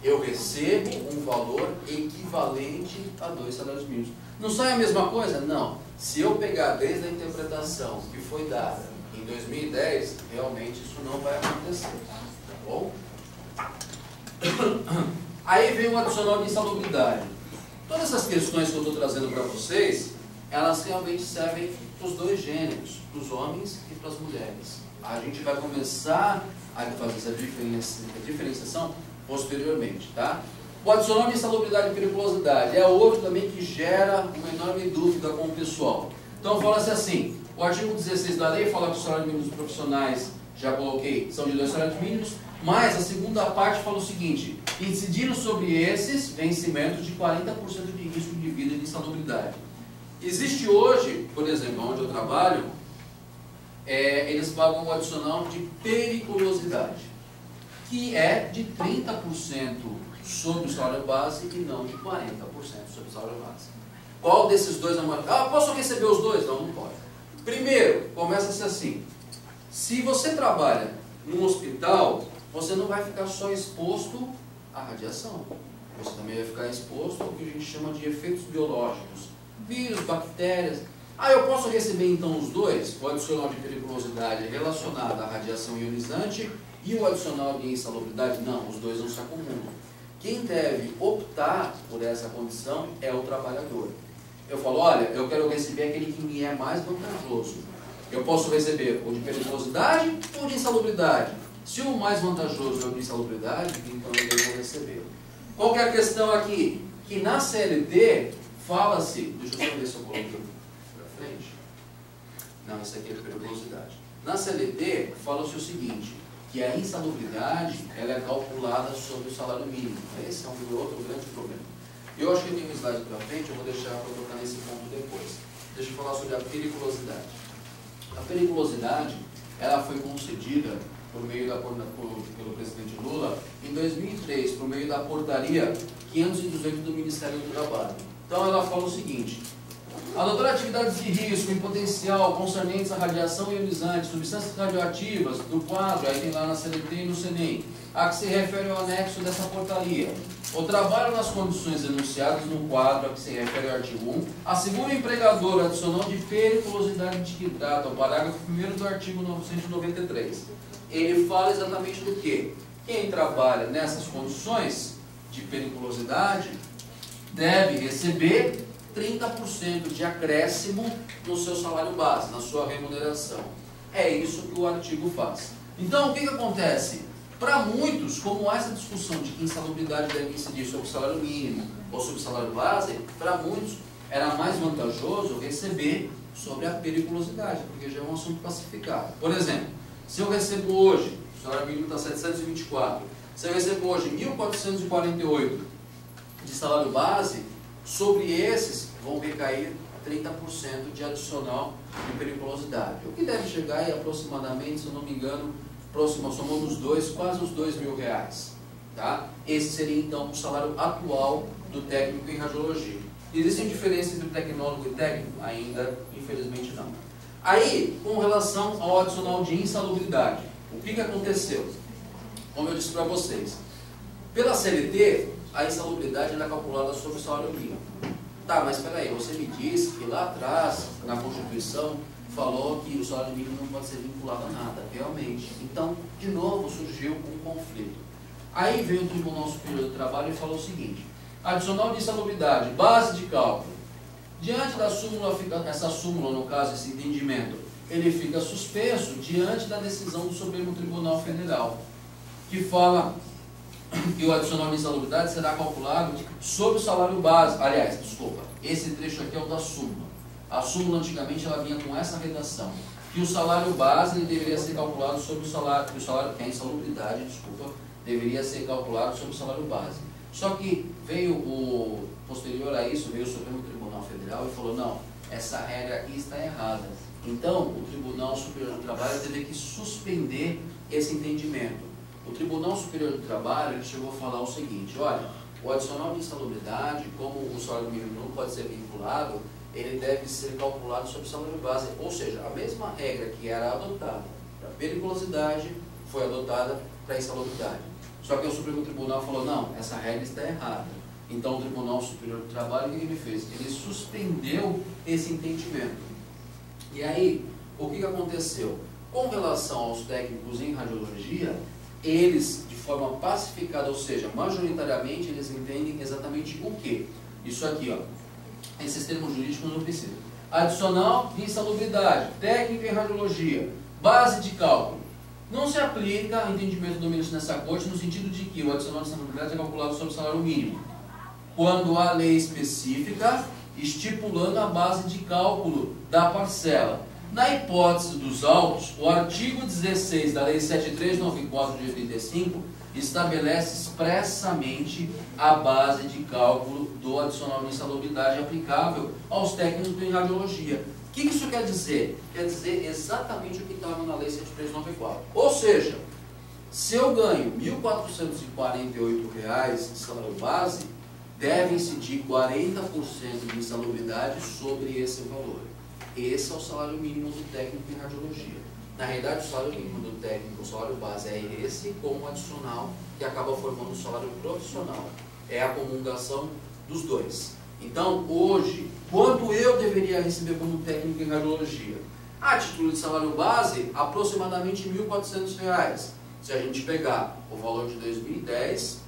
Eu recebo um valor equivalente a 2 salários mínimos. Não sai a mesma coisa? Não. Se eu pegar desde a interpretação que foi dada em 2010, realmente isso não vai acontecer. Tá bom? Aí vem o adicional de insalubridade. Todas essas questões que eu estou trazendo para vocês, elas realmente servem para os dois gêneros, para os homens e para as mulheres. A gente vai começar a fazer essa diferenciação posteriormente, tá? O adicional de insalubridade e periculosidade é outro também que gera uma enorme dúvida com o pessoal. Então fala-se assim, o artigo 16 da lei fala que os salários mínimos profissionais, já coloquei, são de 2 salários mínimos, mas a segunda parte fala o seguinte: incidiram sobre esses vencimentos de 40% de risco de vida e de insalubridade. Existe hoje, por exemplo, onde eu trabalho, eles pagam o adicional de periculosidade, que é de 30% sobre o salário base e não de 40% sobre o salário base. Qual desses dois é maior? Ah, posso receber os dois? Não, não pode. Primeiro, começa-se assim: se você trabalha num hospital, você não vai ficar só exposto à radiação. Você também vai ficar exposto ao que a gente chama de efeitos biológicos. Vírus, bactérias. Ah, eu posso receber então os dois? O adicional de periculosidade relacionado à radiação ionizante e o adicional de insalubridade? Não, os dois não se acumulam. Quem deve optar por essa condição é o trabalhador. Eu falo, olha, eu quero receber aquele que me é mais vantajoso. Eu posso receber o de periculosidade ou de insalubridade. Se o mais vantajoso é o de insalubridade, então eu devo receber. Qual que é a questão aqui? Que na CLT fala-se, deixa eu só ver se eu coloquei para frente. Não, isso aqui é periculosidade. Na CLT fala-se o seguinte, que a insalubridade ela é calculada sobre o salário mínimo. Esse é um outro grande problema. Eu acho que eu tenho um slide para frente, eu vou deixar para tocar nesse ponto depois. Deixa eu falar sobre a periculosidade. A periculosidade ela foi concedida pelo presidente Lula em 2003, por meio da portaria 518 do Ministério do Trabalho. Então ela fala o seguinte: adotar atividades de risco em potencial concernentes à radiação ionizante, substâncias radioativas do quadro, aí tem lá na CLT e no CNEM, a que se refere ao anexo dessa portaria. O trabalho nas condições enunciadas no quadro a que se refere ao artigo 1, assegura o empregador adicional de periculosidade de que trata o parágrafo 1º do artigo 993. Ele fala exatamente do quê? Quem trabalha nessas condições de periculosidade deve receber 30% de acréscimo no seu salário base, na sua remuneração. É isso que o artigo faz. Então, o que acontece? Para muitos, como essa discussão de que insalubridade deve incidir sobre o salário mínimo ou sobre o salário base, para muitos era mais vantajoso receber sobre a periculosidade, porque já é um assunto classificado. Por exemplo, se eu recebo hoje, o salário mínimo está 724, se eu recebo hoje 1.448 de salário base, sobre esses vão recair 30% de adicional de periculosidade. O que deve chegar aí aproximadamente, se eu não me engano, somando os dois, quase os R$2.000. Tá? Esse seria então o salário atual do técnico em radiologia. Existem diferenças entre tecnólogo e técnico? Ainda, infelizmente não. Aí, com relação ao adicional de insalubridade, o que aconteceu? Como eu disse para vocês, pela CLT, a insalubridade é calculada sobre o salário mínimo. Tá, mas espera aí, você me disse que lá atrás, na Constituição, falou que o salário mínimo não pode ser vinculado a nada, realmente. Então, de novo, surgiu um conflito. Aí veio o Tribunal Superior do Trabalho e falou o seguinte: adicional de insalubridade, base de cálculo. Diante da súmula, essa súmula, no caso, esse entendimento, ele fica suspenso diante da decisão do Supremo Tribunal Federal, que fala que o adicional de insalubridade será calculado sobre o salário base. Aliás, desculpa, esse trecho aqui é o da súmula. A súmula antigamente ela vinha com essa redação, que o salário base ele deveria ser calculado sobre o salário, que a insalubridade, desculpa, deveria ser calculado sobre o salário base. Só que veio posterior a isso, veio o Supremo Tribunal Federal e falou, não, essa regra aqui está errada. Então, o Tribunal Superior do Trabalho teve que suspender esse entendimento. O Tribunal Superior do Trabalho ele chegou a falar o seguinte: olha, o adicional de insalubridade, como o salário mínimo não pode ser vinculado, ele deve ser calculado sobre o salário base. Ou seja, a mesma regra que era adotada para periculosidade foi adotada para insalubridade. Só que o Supremo Tribunal falou, não, essa regra está errada. Então o Tribunal Superior do Trabalho, o que ele fez? Ele suspendeu esse entendimento. E aí, o que aconteceu? Com relação aos técnicos em radiologia, eles, de forma pacificada, ou seja, majoritariamente, eles entendem exatamente o quê? Isso aqui, ó. Esses termos jurídicos não precisam. Adicional de insalubridade, técnico em radiologia, base de cálculo. Não se aplica o entendimento do ministro nessa corte no sentido de que o adicional de insalubridade é calculado sobre o salário mínimo, quando há lei específica estipulando a base de cálculo da parcela. Na hipótese dos autos, o artigo 16 da Lei 7394 de 85 estabelece expressamente a base de cálculo do adicional de insalubridade aplicável aos técnicos em radiologia. O que isso quer dizer? Quer dizer exatamente o que estava na Lei 7394. Ou seja, se eu ganho R$ 1.448 de salário base, deve incidir 40% de insalubridade sobre esse valor. Esse é o salário mínimo do técnico em radiologia. Na realidade, o salário mínimo do técnico, o salário base é esse, com um adicional que acaba formando o salário profissional. É a comungação dos dois. Então, hoje, quanto eu deveria receber como técnico em radiologia? A título de salário base, aproximadamente R$ 1.400. Se a gente pegar o valor de 2010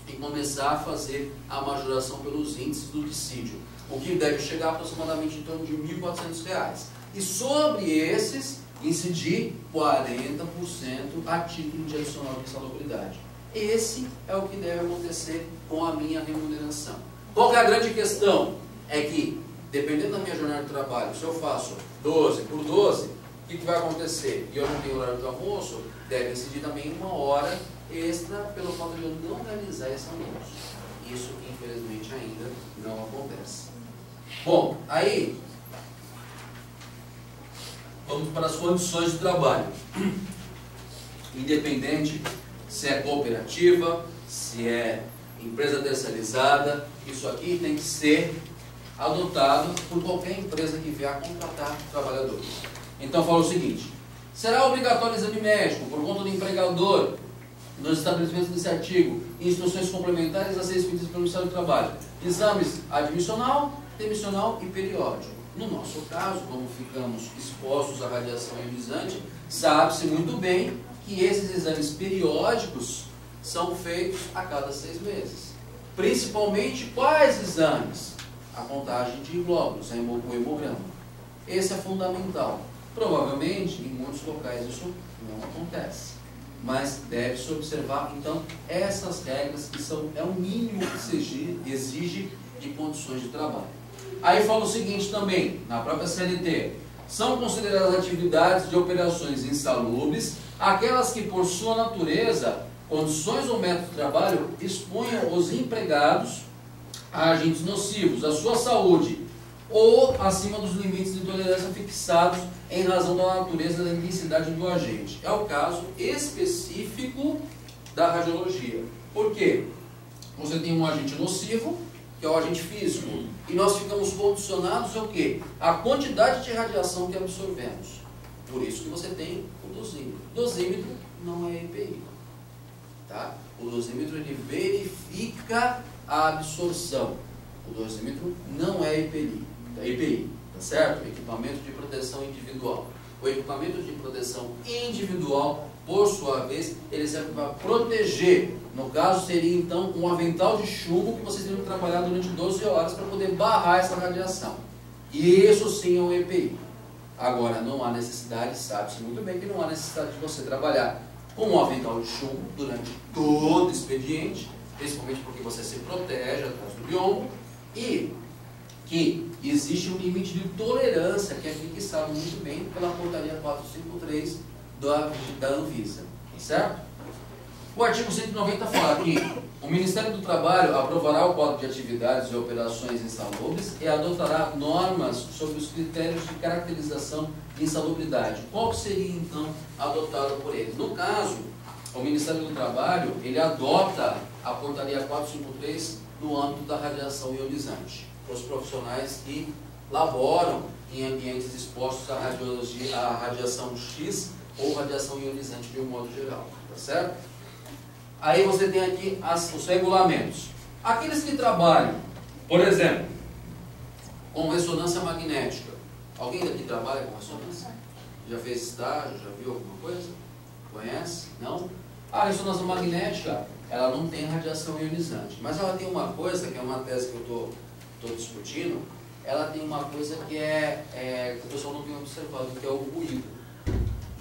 e começar a fazer a majoração pelos índices do dissídio, o que deve chegar aproximadamente em torno de R$ 1.400. E sobre esses, incidir 40% a título de adicional de insalubridade. Esse é o que deve acontecer com a minha remuneração. Qual que é a grande questão? É que, dependendo da minha jornada de trabalho, se eu faço 12 por 12, o que vai acontecer? E eu não tenho horário de almoço, deve incidir também 1 hora extra pelo fato de eu não realizar esse almoço. Isso, infelizmente, ainda não acontece. Bom, aí, vamos para as condições de trabalho. Independente se é cooperativa, se é empresa terceirizada, isso aqui tem que ser adotado por qualquer empresa que vier a contratar trabalhadores. Então, fala o seguinte: será obrigatório o exame médico por conta do empregador nos estabelecimentos desse artigo e instruções complementares a serem expedidas pelo Ministério do Trabalho. Exames admissional, demissional e periódico. No nosso caso, como ficamos expostos à radiação ionizante, sabe-se muito bem que esses exames periódicos são feitos a cada 6 meses. Principalmente quais exames? A contagem de glóbulos, o hemograma. Esse é fundamental. Provavelmente, em muitos locais isso não acontece. Mas deve-se observar, então, essas regras que é o mínimo que se exige de condições de trabalho. Aí fala o seguinte também, na própria CLT: são consideradas atividades de operações insalubres aquelas que, por sua natureza, condições ou método de trabalho, exponham os empregados a agentes nocivos à sua saúde ou acima dos limites de tolerância fixados em razão da natureza da intensidade do agente. É o caso específico da radiologia. Por quê? Você tem um agente nocivo, que é o agente físico, e nós ficamos condicionados ao quê? A quantidade de radiação que absorvemos. Por isso que você tem o dosímetro. O dosímetro não é EPI. Tá? O dosímetro ele verifica a absorção. O dosímetro não é EPI, tá certo? Equipamento de proteção individual. O equipamento de proteção individual, por sua vez, ele serve para proteger. No caso, seria então um avental de chumbo que vocês teriam que trabalhar durante 12 horas para poder barrar essa radiação. E isso sim é um EPI. Agora, não há necessidade, sabe-se muito bem que não há necessidade de você trabalhar com um avental de chumbo durante todo o expediente, principalmente porque você se protege atrás do biombo, e que existe um limite de tolerância que é fixado muito bem pela portaria 453 da Anvisa, certo? O artigo 190 fala que o Ministério do Trabalho aprovará o quadro de atividades e operações insalubres e adotará normas sobre os critérios de caracterização de insalubridade. Qual seria, então, adotado por ele? No caso, o Ministério do Trabalho, ele adota a portaria 453 no âmbito da radiação ionizante, para os profissionais que laboram em ambientes expostos à radiação X ou radiação ionizante de um modo geral, tá certo? Aí você tem aqui os regulamentos. Aqueles que trabalham, por exemplo, com ressonância magnética. Alguém daqui trabalha com ressonância? Já fez estágio? Já viu alguma coisa? Conhece? Não? A ressonância magnética, ela não tem radiação ionizante, mas ela tem uma coisa, que é uma tese que eu estou discutindo, ela tem uma coisa que que o pessoal não tem observado, que é o ruído.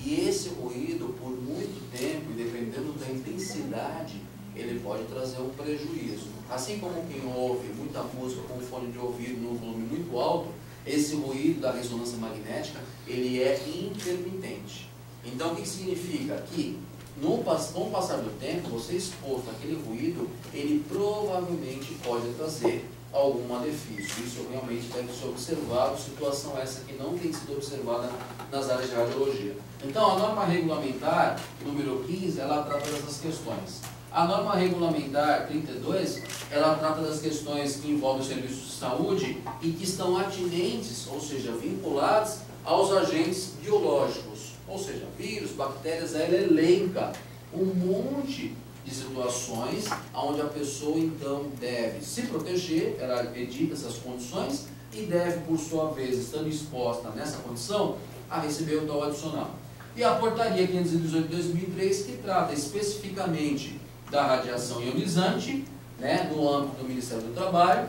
E esse ruído, por muito tempo, e dependendo da intensidade, ele pode trazer um prejuízo. Assim como quem ouve muita música com fone de ouvido num volume muito alto, esse ruído da ressonância magnética, ele é intermitente. Então, o que significa? Que, com o passar do tempo, você exposto àquele ruído, ele provavelmente pode trazer algum malefício. Isso realmente deve ser observado, situação essa que não tem sido observada nas áreas de radiologia. Então, a norma regulamentar, número 15, ela trata dessas questões. A norma regulamentar 32, ela trata das questões que envolvem os serviços de saúde e que estão atinentes, ou seja, vinculados aos agentes biológicos, ou seja, vírus, bactérias. Ela elenca um monte de situações onde a pessoa então deve se proteger, ela edita essas condições e deve, por sua vez, estando exposta nessa condição, a receber o tal adicional. E a portaria 518 de 2003, que trata especificamente da radiação ionizante, né, no âmbito do Ministério do Trabalho,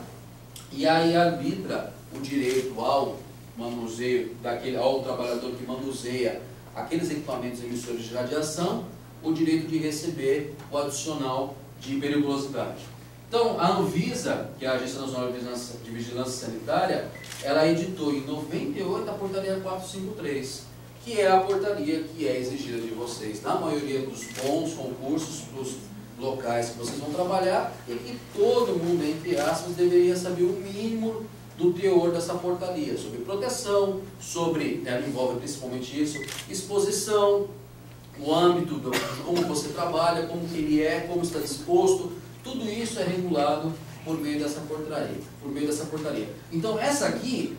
e aí arbitra o direito ao manuseio, ao trabalhador que manuseia aqueles equipamentos emissores de radiação, o direito de receber o adicional de periculosidade. Então, a Anvisa, que é a Agência Nacional de Vigilância Sanitária, ela editou em 98 a portaria 453, que é a portaria que é exigida de vocês na maioria dos bons concursos, dos locais que vocês vão trabalhar, e que todo mundo, entre aspas, deveria saber o mínimo do teor dessa portaria, sobre proteção, sobre, ela envolve principalmente isso, exposição, o âmbito de como você trabalha, como que ele é, como está disposto, tudo isso é regulado por meio dessa portaria. Então essa aqui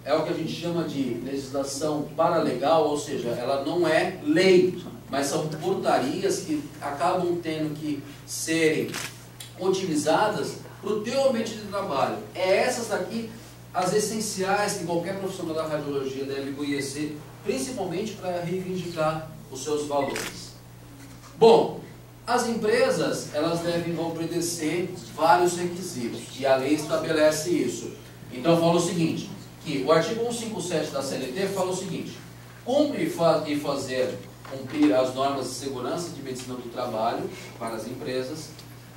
é o que a gente chama de legislação paralegal, ou seja, ela não é lei, mas são portarias que acabam tendo que serem utilizadas para o teu ambiente de trabalho. É essas daqui as essenciais que qualquer profissional da radiologia deve conhecer, principalmente para reivindicar os seus valores. Bom, as empresas, elas devem obedecer vários requisitos, e a lei estabelece isso. Então fala o seguinte, que o artigo 157 da CLT fala o seguinte: cumpre e fazer cumprir as normas de segurança de medicina do trabalho para as empresas,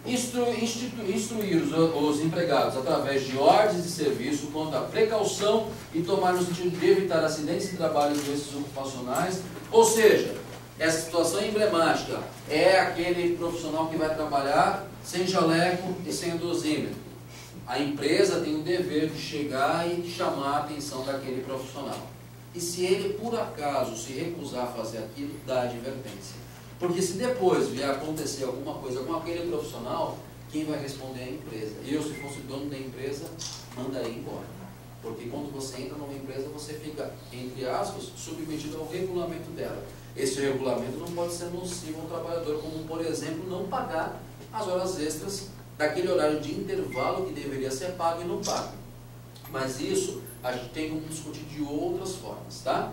instruir os empregados através de ordens de serviço quanto à precaução e tomar no sentido de evitar acidentes de trabalho e doenças ocupacionais. Ou seja, essa situação emblemática é aquele profissional que vai trabalhar sem jaleco e sem dosímetro. A empresa tem o dever de chegar e chamar a atenção daquele profissional. E se ele, por acaso, se recusar a fazer aquilo, dá advertência. Porque se depois vier acontecer alguma coisa com aquele profissional, quem vai responder é a empresa. Eu, se fosse o dono da empresa, mandaria embora. Porque quando você entra numa empresa, você fica, entre aspas, submetido ao regulamento dela. Esse regulamento não pode ser nocivo ao trabalhador, como, por exemplo, não pagar as horas extras daquele horário de intervalo que deveria ser pago e não paga. Mas isso a gente tem como discutir de outras formas, tá?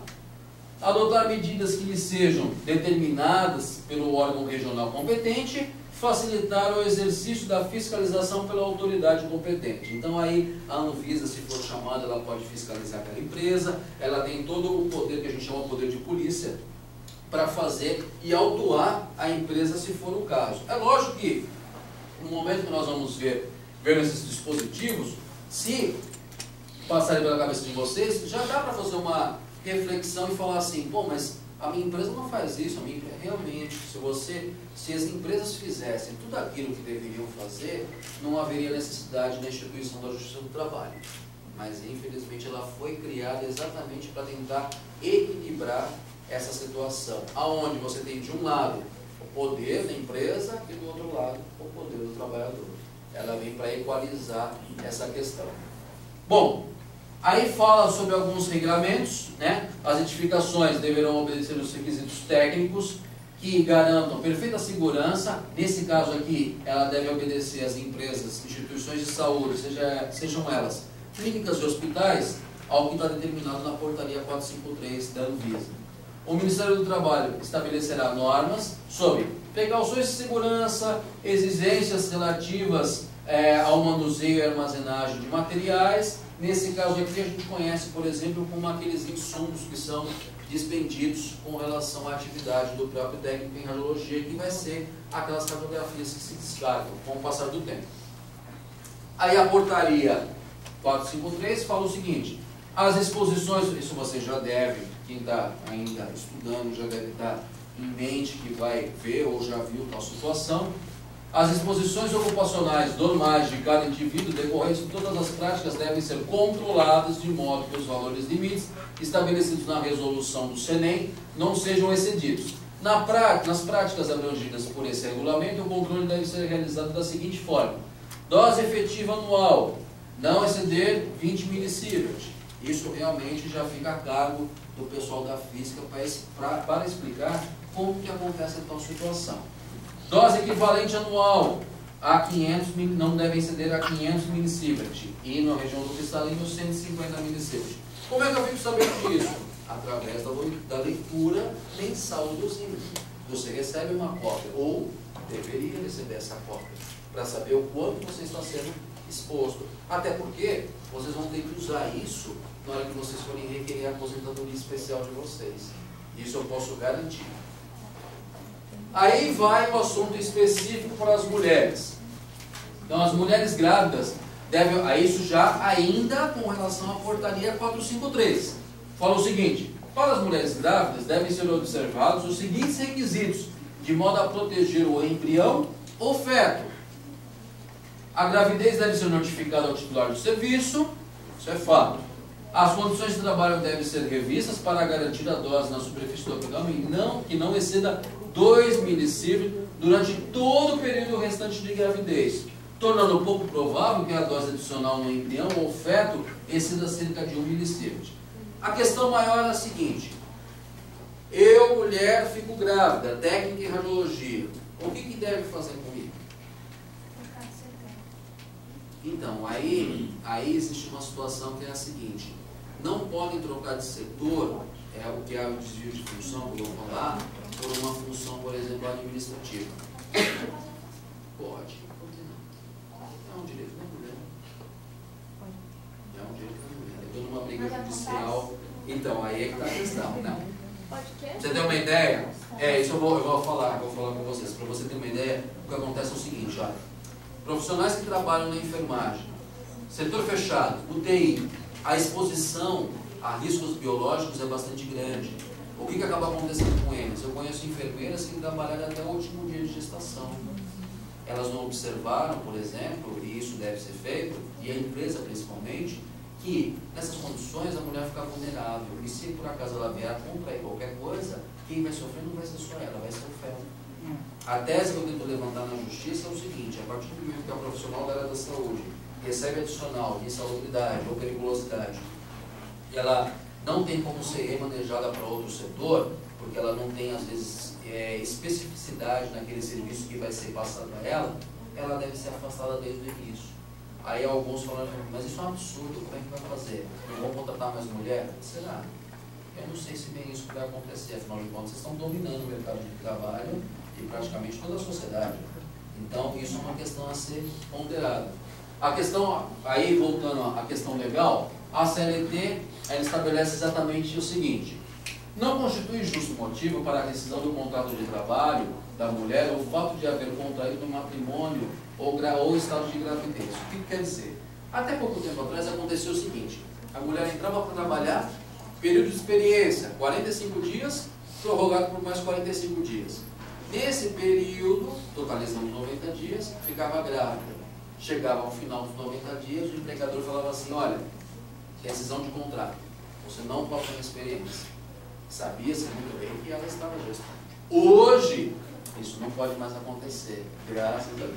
Adotar medidas que lhe sejam determinadas pelo órgão regional competente, facilitar o exercício da fiscalização pela autoridade competente. Então aí a Anvisa, se for chamada, ela pode fiscalizar aquela empresa, ela tem todo o poder que a gente chama de poder de polícia para fazer e autuar a empresa se for o caso. É lógico que no momento que nós vamos ver esses dispositivos, se passarem pela cabeça de vocês, já dá para fazer uma reflexão e falar assim, pô, mas a minha empresa não faz isso, a minha empresa, realmente, se as empresas fizessem tudo aquilo que deveriam fazer, não haveria necessidade na instituição da Justiça do Trabalho. Mas, infelizmente, ela foi criada exatamente para tentar equilibrar essa situação, aonde você tem, de um lado, o poder da empresa e, do outro lado, o poder do trabalhador. Ela vem para equalizar essa questão. Bom, aí fala sobre alguns regramentos, né? As edificações deverão obedecer os requisitos técnicos que garantam perfeita segurança. Nesse caso aqui, ela deve obedecer às empresas, instituições de saúde, sejam elas clínicas e hospitais, ao que está determinado na portaria 453 da Anvisa. O Ministério do Trabalho estabelecerá normas sobre precauções de segurança, exigências relativas ao manuseio e armazenagem de materiais. Nesse caso aqui a gente conhece, por exemplo, como aqueles insumos que são dispendidos com relação à atividade do próprio técnico em radiologia, que vai ser aquelas radiografias que se descartam com o passar do tempo. Aí a portaria 453 fala o seguinte: as exposições, isso você já deve, quem está ainda estudando já deve estar em mente que vai ver ou já viu tal situação. As exposições ocupacionais normais de cada indivíduo decorrentes de todas as práticas devem ser controladas de modo que os valores limites estabelecidos na resolução do CENEM não sejam excedidos. Nas práticas abrangidas por esse regulamento, o controle deve ser realizado da seguinte forma: dose efetiva anual, não exceder 20 milisievert. Isso realmente já fica a cargo do pessoal da física para explicar como que acontece a tal situação. Dose equivalente anual a 500, não deve exceder a 500 milisievert e na região do cristalino 150 milisievert. Como é que eu fico sabendo disso? Através da leitura mensal do dosímetro. Você recebe uma cópia, ou deveria receber essa cópia, para saber o quanto você está sendo exposto. Até porque vocês vão ter que usar isso na hora que vocês forem requerer a aposentadoria especial de vocês. Isso eu posso garantir. Aí vai o assunto específico para as mulheres. Então, as mulheres grávidas devem, a isso já ainda com relação à portaria 453. Fala o seguinte: para as mulheres grávidas devem ser observados os seguintes requisitos, de modo a proteger o embrião ou feto. A gravidez deve ser notificada ao titular do serviço, isso é fato. As condições de trabalho devem ser revistas para garantir a dose na superfície do abdômen que não exceda 2 milisievert durante todo o período restante de gravidez, tornando pouco provável que a dose adicional no embrião ou feto exceda cerca de 1 milisievert. A questão maior é a seguinte: eu, mulher, fico grávida, técnica em radiologia, o que deve fazer comigo? Então, aí existe uma situação que é a seguinte: não podem trocar de setor, é o que é o desvio de função, que eu vou falar, por uma função, por exemplo, administrativa. Pode, por que não? É um direito da mulher. É um direito da mulher. Eu estou numa briga judicial, então aí é que está a questão. Não. Você tem uma ideia? Isso eu vou falar com vocês. Para você ter uma ideia, o que acontece é o seguinte: olha, profissionais que trabalham na enfermagem, setor fechado, UTI, a exposição a riscos biológicos é bastante grande. O que acaba acontecendo com eles? Eu conheço enfermeiras que trabalharam até o último dia de gestação. Elas não observaram, por exemplo, e isso deve ser feito, e a empresa principalmente, que nessas condições a mulher fica vulnerável. E se por acaso ela vier a contrair qualquer coisa, quem vai sofrer não vai ser só ela, vai ser o feto. A tese que eu tento levantar na justiça é o seguinte: a partir do momento que a profissional da área da saúde recebe adicional de insalubridade ou periculosidade, e ela não tem como ser remanejada para outro setor, porque ela não tem, às vezes, especificidade naquele serviço que vai ser passado a ela deve ser afastada desde o início. Aí alguns falam: mas isso é um absurdo, como é que vai fazer? Não vão contratar mais mulher? Será? Eu não sei se bem isso vai acontecer, afinal de contas, vocês estão dominando o mercado de trabalho e praticamente toda a sociedade. Então, isso é uma questão a ser ponderada. A questão, aí voltando à questão legal, a CLT ela estabelece exatamente o seguinte: não constitui justo motivo para a rescisão do contrato de trabalho da mulher o fato de haver contraído um matrimônio ou estado de gravidez. O que quer dizer? Até pouco tempo atrás aconteceu o seguinte: a mulher entrava para trabalhar, período de experiência, 45 dias, prorrogado por mais 45 dias. Nesse período, totalizando 90 dias, ficava grávida. Chegava ao final dos 90 dias, o empregador falava assim: olha, rescisão de contrato, você não pode ter experiência. Sabia-se muito bem que ela estava gestando. Hoje, isso não pode mais acontecer, graças a Deus.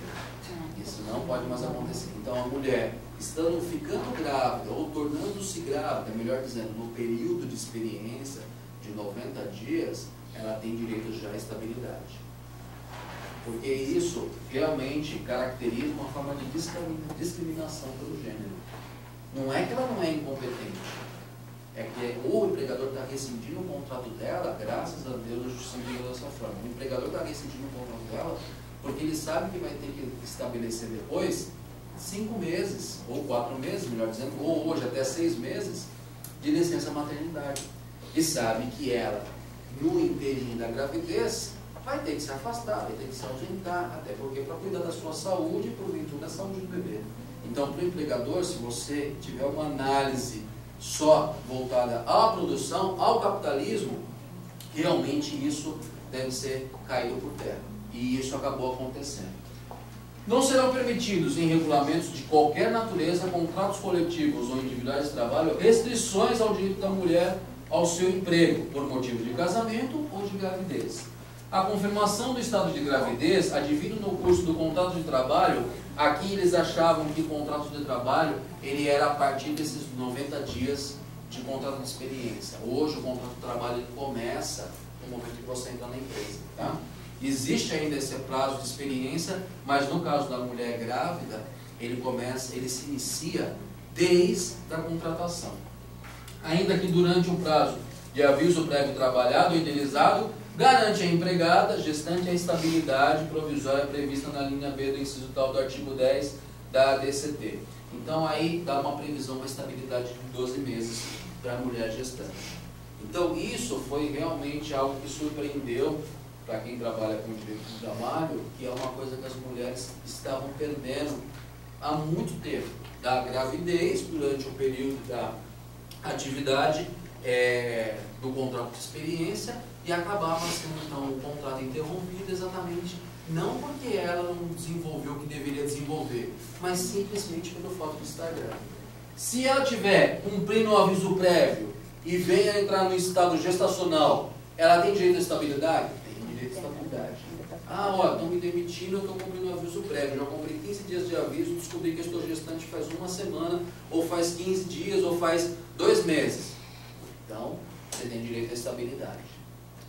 Isso não pode mais acontecer. Então, a mulher, ficando grávida ou tornando-se grávida, melhor dizendo, no período de experiência de 90 dias, ela tem direito já à estabilidade. Porque isso realmente caracteriza uma forma de discriminação pelo gênero. Não é que ela não é incompetente, é que o empregador está rescindindo o contrato dela, graças a Deus a justiça entendeu dessa forma. O empregador está rescindindo o contrato dela porque ele sabe que vai ter que estabelecer depois 5 meses, ou 4 meses, melhor dizendo, ou hoje até 6 meses de licença maternidade. E sabe que ela, no inteirinho da gravidez, vai ter que se afastar, vai ter que se ausentar, até porque para cuidar da sua saúde e porventura da saúde do bebê. Então, para o empregador, se você tiver uma análise só voltada à produção, ao capitalismo, realmente isso deve ser caído por terra. E isso acabou acontecendo. Não serão permitidos em regulamentos de qualquer natureza, contratos coletivos ou individuais de trabalho, restrições ao direito da mulher ao seu emprego, por motivo de casamento ou de gravidez. A confirmação do estado de gravidez, advindo no curso do contrato de trabalho, aqui eles achavam que o contrato de trabalho ele era a partir desses 90 dias de contrato de experiência. Hoje o contrato de trabalho ele começa no momento que você entra na empresa. Tá? existe ainda esse prazo de experiência, mas no caso da mulher grávida, ele se inicia desde a contratação. Ainda que durante o prazo de aviso prévio trabalhado ou indenizado, garante à empregada gestante a estabilidade provisória prevista na linha B do inciso tal do artigo 10 da ADCT. Então aí dá uma previsão, uma estabilidade de 12 meses para a mulher gestante. Então isso foi realmente algo que surpreendeu para quem trabalha com direito do trabalho, que é uma coisa que as mulheres estavam perdendo há muito tempo, da gravidez durante o período da atividade do contrato de experiência, e acabava sendo então o contrato interrompido exatamente não porque ela não desenvolveu o que deveria desenvolver, mas simplesmente pelo fato de estar grávida. Se ela tiver cumprindo o aviso prévio e venha entrar no estado gestacional, ela tem direito à estabilidade? Tem direito à estabilidade. Ah, ó, estão me demitindo, eu estou cumprindo o aviso prévio, já comprei 15 dias de aviso, descobri que eu estou gestante faz uma semana, ou faz 15 dias, ou faz 2 meses. Então, você tem direito à estabilidade.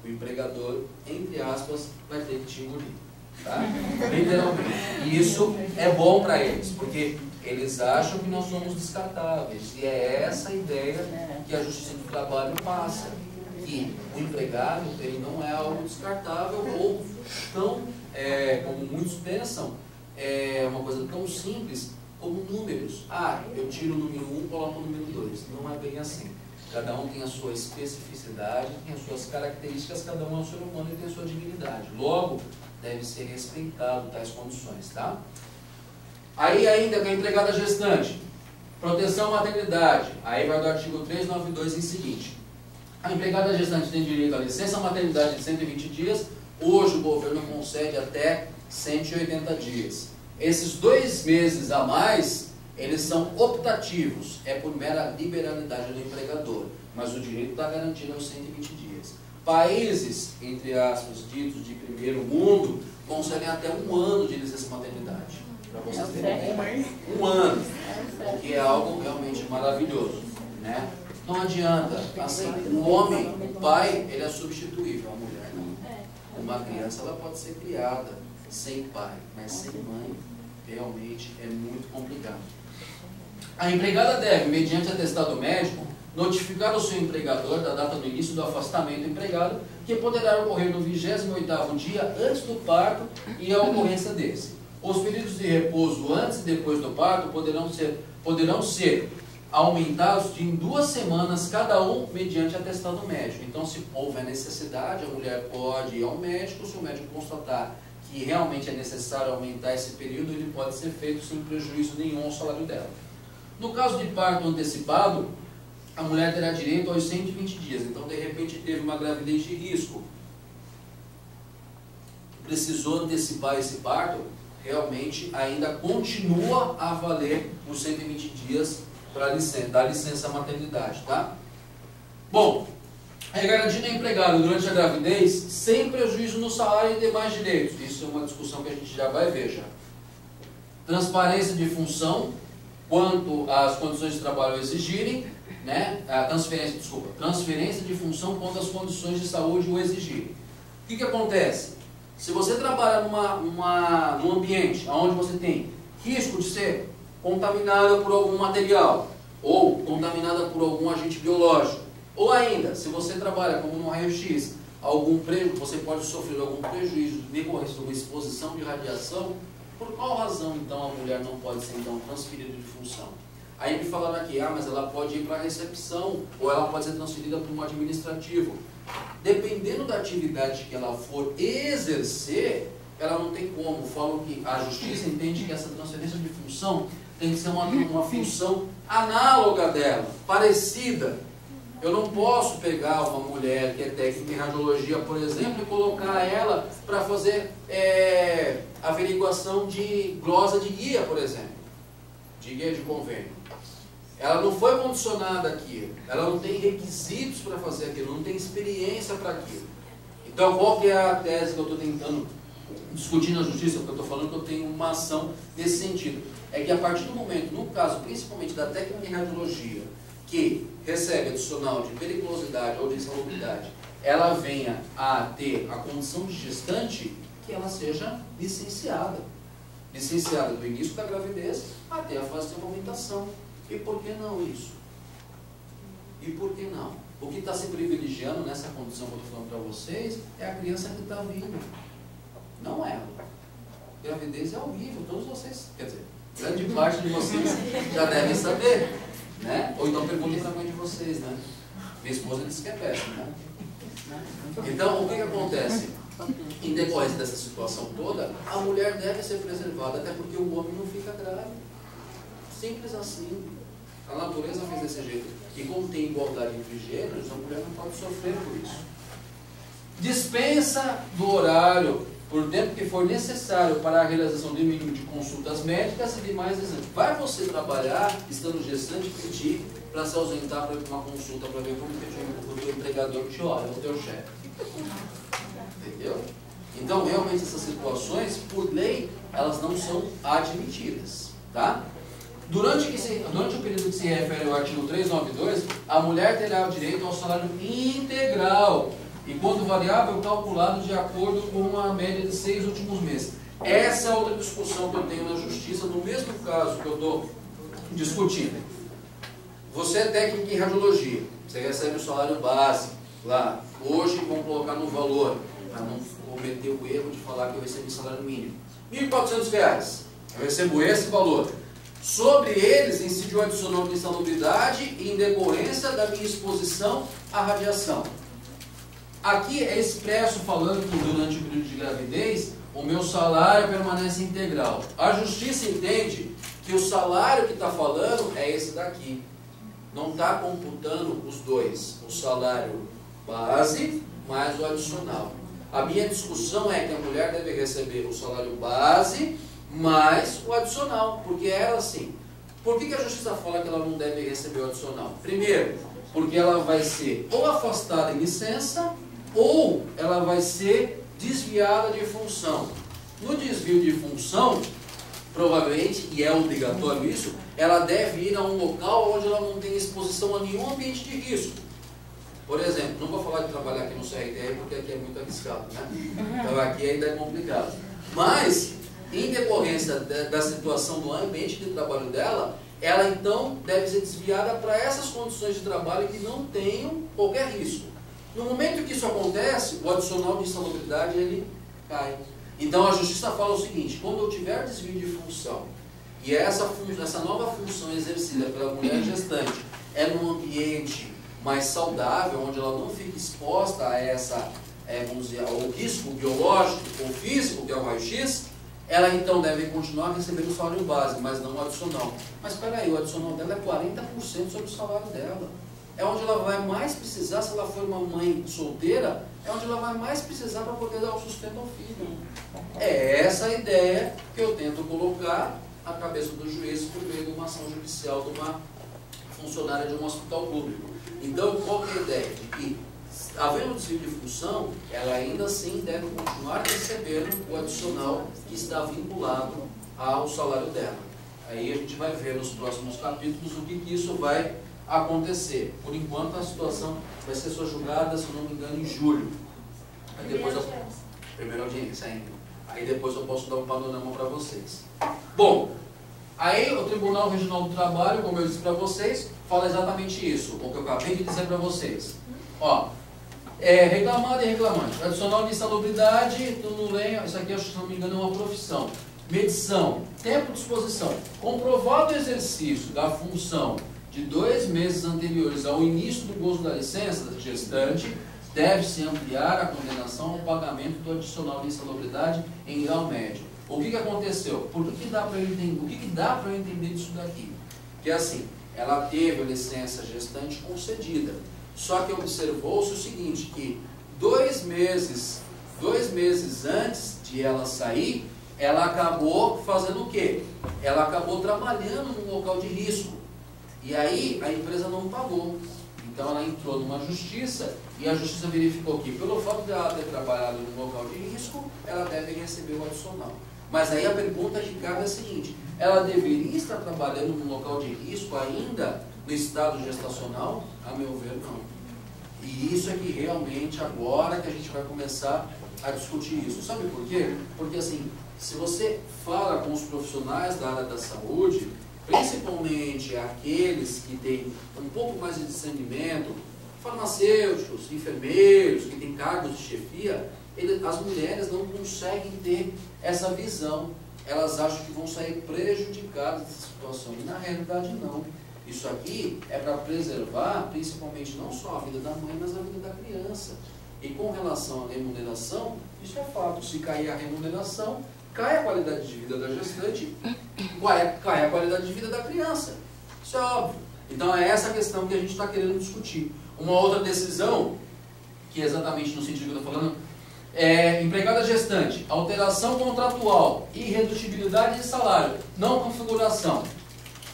O empregador, entre aspas, vai ter que te engolir. Tá? Literalmente. E isso é bom para eles, porque eles acham que nós somos descartáveis. E é essa a ideia que a Justiça do Trabalho passa. Que o empregado, ele não é algo descartável ou tão, como muitos pensam, é uma coisa tão simples como números. Ah, eu tiro o número 1 e coloco o número 2. Não é bem assim. Cada um tem a sua especificidade, tem as suas características, cada um é um ser humano e tem a sua dignidade. Logo, deve ser respeitado tais condições, tá? Aí ainda com a empregada gestante, proteção à maternidade, aí vai do artigo 392 em seguinte. A empregada gestante tem direito à licença maternidade de 120 dias, hoje o governo concede até 180 dias. Esses 2 meses a mais, eles são optativos, é por mera liberalidade do empregador, mas o direito está garantido aos 120 dias. Países, entre aspas, ditos de primeiro mundo, concedem até 1 ano de licença maternidade. Para vocês terem ideia. 1 ano, o que é algo realmente maravilhoso, né? Não adianta, assim, o homem, o pai, ele é substituível, a mulher não. Uma criança, ela pode ser criada sem pai, mas sem mãe, realmente é muito complicado. A empregada deve, mediante atestado médico, notificar o seu empregador da data do início do afastamento do empregado, que poderá ocorrer no 28º dia antes do parto e a ocorrência desse. Os períodos de repouso antes e depois do parto poderão ser aumentados em 2 semanas cada um mediante atestado médico. Então, se houver necessidade, a mulher pode ir ao médico, se o médico constatar que realmente é necessário aumentar esse período, ele pode ser feito sem prejuízo nenhum ao salário dela. No caso de parto antecipado, a mulher terá direito aos 120 dias. Então, de repente, teve uma gravidez de risco, precisou antecipar esse parto, realmente ainda continua a valer os 120 dias para dar licença maternidade, tá? Bom, é garantido ao empregado durante a gravidez sem prejuízo no salário e demais direitos. Isso é uma discussão que a gente já vai ver já. Transparência de função, quanto as condições de trabalho exigirem, né? Transferência de função quando as condições de saúde o exigirem. O que acontece? Se você trabalha num ambiente onde você tem risco de ser contaminada por algum material, ou contaminada por algum agente biológico, ou ainda, se você trabalha como no raio-x, você pode sofrer algum prejuízo decorrente de uma exposição de radiação, por qual razão então a mulher não pode ser então transferida de função? Aí me falaram aqui, mas ela pode ir para a recepção, ou ela pode ser transferida para um administrativo. Dependendo da atividade que ela for exercer, ela não tem como. Falam que a justiça entende que essa transferência de função tem que ser uma função análoga dela, parecida. Eu não posso pegar uma mulher que é técnica em radiologia, por exemplo, e colocar ela para fazer averiguação de glosa de guia, por exemplo, de guia de convênio. Ela não foi condicionada àquilo, ela não tem requisitos para fazer aquilo, não tem experiência para aquilo. Então, qual que é a tese que eu estou tentando discutir na justiça? Porque eu estou falando que eu tenho uma ação nesse sentido. É que a partir do momento, no caso principalmente da técnica em radiologia, que recebe adicional de periculosidade ou de insalubridade, ela venha a ter a condição de gestante, que ela seja licenciada. Licenciada do início da gravidez até a fase de amamentação. E por que não isso? E por que não? O que está se privilegiando nessa condição que eu estou falando para vocês é a criança que está vindo. Não ela. Gravidez é horrível, todos vocês, quer dizer, grande parte de vocês já devem saber, né? Ou então perguntem para a mãe de vocês, né? Minha esposa disse que é péssimo, né? Então, o que acontece? Em decorrência dessa situação toda, a mulher deve ser preservada, até porque o homem não fica grávido. Simples assim. A natureza fez desse jeito. E como tem igualdade entre gêneros, a mulher não pode sofrer por isso. Dispensa do horário por tempo que for necessário para a realização de mínimo de consultas médicas e demais exames. Vai você trabalhar, estando gestante, pedir para se ausentar para ir para uma consulta, para ver como que o teu empregador te olha, o teu chefe. Entendeu? Então, realmente, essas situações, por lei, elas não são admitidas. Tá? Durante o período que se refere ao artigo 392, a mulher terá o direito ao salário integral, e quando variável, calculado de acordo com a média de 6 últimos meses. Essa é outra discussão que eu tenho na justiça, no mesmo caso que eu estou discutindo. Você é técnico em radiologia, você recebe o salário base lá. Hoje vamos colocar no valor, para não cometer o erro de falar que eu recebi salário mínimo. R$ 1.400, eu recebo esse valor. Sobre eles incide o adicional de insalubridade em decorrência da minha exposição à radiação. Aqui é expresso falando que durante o período de gravidez, o meu salário permanece integral. A justiça entende que o salário que está falando é esse daqui. Não está computando os dois, o salário base mais o adicional. A minha discussão é que a mulher deve receber o salário base mais o adicional, porque ela sim. Por que a justiça fala que ela não deve receber o adicional? Primeiro, porque ela vai ser ou afastada em licença, ou ela vai ser desviada de função. No desvio de função, provavelmente, e é obrigatório isso, ela deve ir a um local onde ela não tem exposição a nenhum ambiente de risco. Por exemplo, não vou falar de trabalhar aqui no CRTR, porque aqui é muito arriscado, né? Então aqui ainda é complicado. Mas, em decorrência da situação do ambiente de trabalho dela, ela então deve ser desviada para essas condições de trabalho que não tenham qualquer risco. No momento que isso acontece, o adicional de insalubridade ele cai. Então a justiça fala o seguinte: quando eu tiver desvio de função e essa nova função exercida pela mulher gestante é num ambiente mais saudável, onde ela não fica exposta a vamos dizer, ao risco biológico ou físico, que é o raio-x, ela então deve continuar recebendo o salário base, mas não o adicional. Mas espera aí, o adicional dela é 40% sobre o salário dela. É onde ela vai mais precisar, se ela for uma mãe solteira, é onde ela vai mais precisar para poder dar o sustento ao filho. É essa a ideia que eu tento colocar à cabeça do juiz por meio de uma ação judicial de uma funcionária de um hospital público. Então, qual que é a ideia? De que, havendo desvio de função, ela ainda assim deve continuar recebendo o adicional que está vinculado ao salário dela. Aí a gente vai ver nos próximos capítulos o que isso vai acontecer. Por enquanto a situação vai ser só julgada, se não me engano, em julho. Aí depois primeira audiência ainda. Aí depois eu posso dar um panorama para vocês. Bom, aí o Tribunal Regional do Trabalho, como eu disse para vocês, fala exatamente isso, o que eu acabei de dizer para vocês. Ó, reclamado e reclamante. Adicional de insalubridade, isso aqui, se não me engano, é uma profissão. Medição, tempo de exposição. Comprovado o exercício da função de 2 meses anteriores ao início do gozo da licença da gestante, deve-se ampliar a condenação ao pagamento do adicional de insalubridade em grau médio. O que aconteceu? O que dá para eu entender disso daqui? Que é assim, ela teve a licença gestante concedida, só que observou-se o seguinte, que 2 meses antes de ela sair, ela acabou fazendo o quê? Ela acabou trabalhando num local de risco. E aí a empresa não pagou. Então ela entrou numa justiça e a justiça verificou que, pelo fato de ela ter trabalhado num local de risco, ela deve receber o adicional. Mas aí a pergunta que cabe é a seguinte: ela deveria estar trabalhando num local de risco ainda no estado gestacional? A meu ver, não. E isso é que realmente agora que a gente vai começar a discutir isso. Sabe por quê? Porque assim, se você fala com os profissionais da área da saúde, principalmente aqueles que têm um pouco mais de discernimento, farmacêuticos, enfermeiros, que têm cargos de chefia, as mulheres não conseguem ter essa visão. Elas acham que vão sair prejudicadas dessa situação. E na realidade não. Isso aqui é para preservar, principalmente, não só a vida da mãe, mas a vida da criança. E com relação à remuneração, isso é fato. Se cair a remuneração, cai a qualidade de vida da gestante, cai a qualidade de vida da criança. Isso é óbvio. Então é essa questão que a gente está querendo discutir. Uma outra decisão, que é exatamente no sentido que eu estou falando, empregada gestante, alteração contratual, irredutibilidade de salário, não configuração.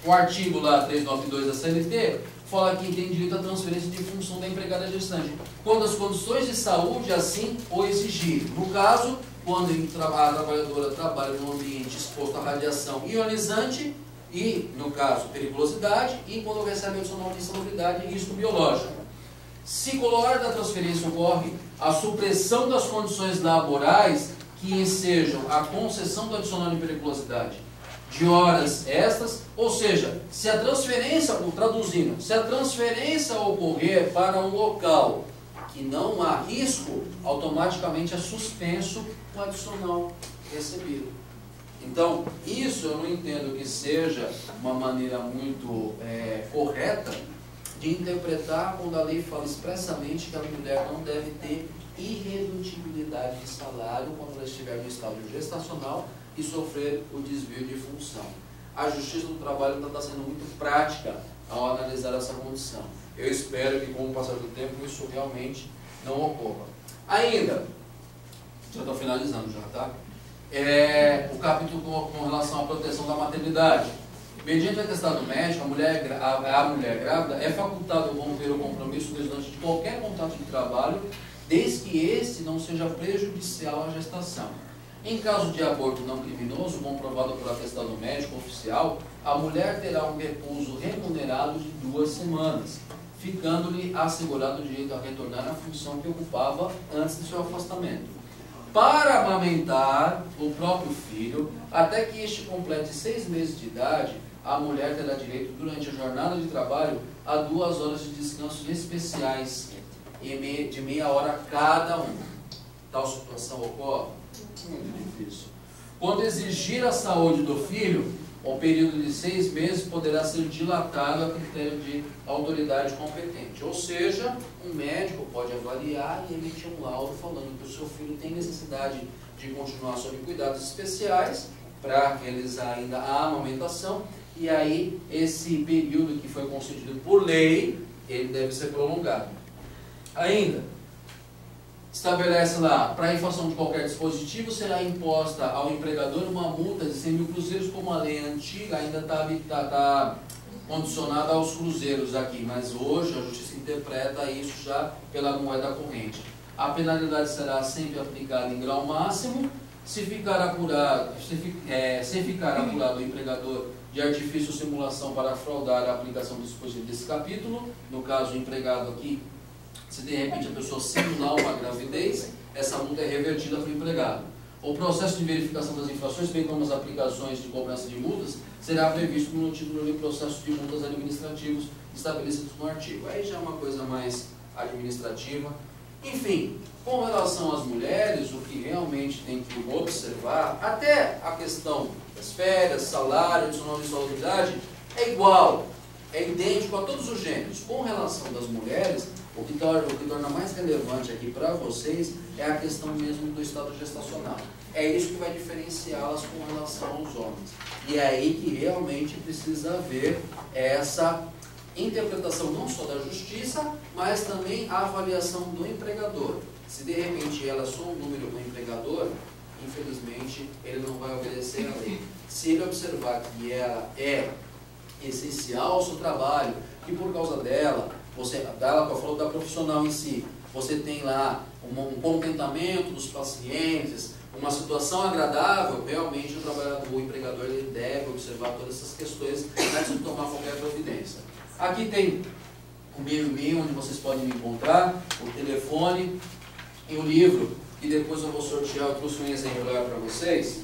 O artigo lá 392 da CLT fala que tem direito à transferência de função da empregada gestante, quando as condições de saúde assim o exigirem. No caso, quando a trabalhadora trabalha num ambiente exposto à radiação ionizante e, no caso, periculosidade, e quando recebe adicional de insalubridade e risco biológico. Se com o horário da transferência ocorre a supressão das condições laborais que ensejam a concessão do adicional de periculosidade de horas extras, ou seja, se a transferência, traduzindo, se a transferência ocorrer para um local que não há risco, automaticamente é suspenso o adicional recebido. Então, isso eu não entendo que seja uma maneira muito correta de interpretar quando a lei fala expressamente que a mulher não deve ter irredutibilidade de salário quando ela estiver no estado gestacional e sofrer o desvio de função. A Justiça do Trabalho ainda está sendo muito prática ao analisar essa condição. Eu espero que, com o passar do tempo, isso realmente não ocorra. Ainda, já estou finalizando já, tá? O capítulo com relação à proteção da maternidade. Mediante atestado médico, a mulher grávida é facultada romper o compromisso resultante de qualquer contrato de trabalho, desde que este não seja prejudicial à gestação. Em caso de aborto não criminoso, comprovado por atestado médico oficial, a mulher terá um repouso remunerado de 2 semanas, ficando-lhe assegurado o direito a retornar à função que ocupava antes de seu afastamento. Para amamentar o próprio filho, até que este complete 6 meses de idade, a mulher terá direito, durante a jornada de trabalho, a 2 horas de descanso especiais, de meia hora cada um. Tal situação ocorre? Muito difícil. Quando exigir a saúde do filho, o período de 6 meses poderá ser dilatado a critério de autoridade competente. Ou seja, um médico pode avaliar e emitir um laudo falando que o seu filho tem necessidade de continuar sob cuidados especiais para realizar ainda a amamentação, e aí esse período que foi concedido por lei, ele deve ser prolongado. Ainda, estabelece lá, para a infração de qualquer dispositivo, será imposta ao empregador uma multa de 100 mil cruzeiros, como a lei antiga ainda está condicionada aos cruzeiros aqui, mas hoje a Justiça interpreta isso já pela moeda corrente. A penalidade será sempre aplicada em grau máximo, se ficar apurado o empregador de artifício ou simulação para fraudar a aplicação do dispositivo desse capítulo, no caso o empregado aqui, se de repente a pessoa simular uma gravidez, essa multa é revertida para o empregado. O processo de verificação das infrações, bem como as aplicações de cobrança de multas, será previsto no título de processo de multas administrativos estabelecidos no artigo. Aí já é uma coisa mais administrativa. Enfim, com relação às mulheres, o que realmente tem que observar, até a questão das férias, salário, adicional de insalubridade, é igual, é idêntico a todos os gêneros. Com relação das mulheres, o que torna mais relevante aqui para vocês é a questão mesmo do estado gestacional. É isso que vai diferenciá-las com relação aos homens. E é aí que realmente precisa haver essa interpretação não só da justiça, mas também a avaliação do empregador. Se de repente ela é só um número do empregador, infelizmente ele não vai obedecer à lei. Se ele observar que ela é essencial ao seu trabalho, que por causa dela, eu falo da profissional em si, você tem lá um contentamento dos pacientes, uma situação agradável, realmente o empregador ele deve observar todas essas questões antes de tomar qualquer providência. Aqui tem o meu e-mail, onde vocês podem me encontrar, o telefone e o livro, que depois eu vou sortear. Eu trouxe um exemplar para vocês,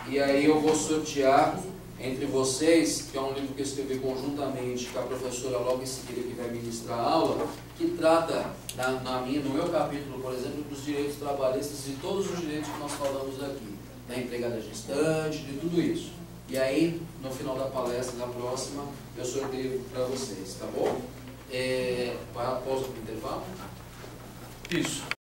e aí eu vou sortear entre vocês, que é um livro que eu escrevi conjuntamente com a professora logo em seguida que vai ministrar a aula, que trata, no meu capítulo, por exemplo, dos direitos trabalhistas e todos os direitos que nós falamos aqui, da empregada gestante, de tudo isso. E aí, no final da palestra, na próxima, eu sorteio para vocês, tá bom? Pausa para o intervalo? Isso.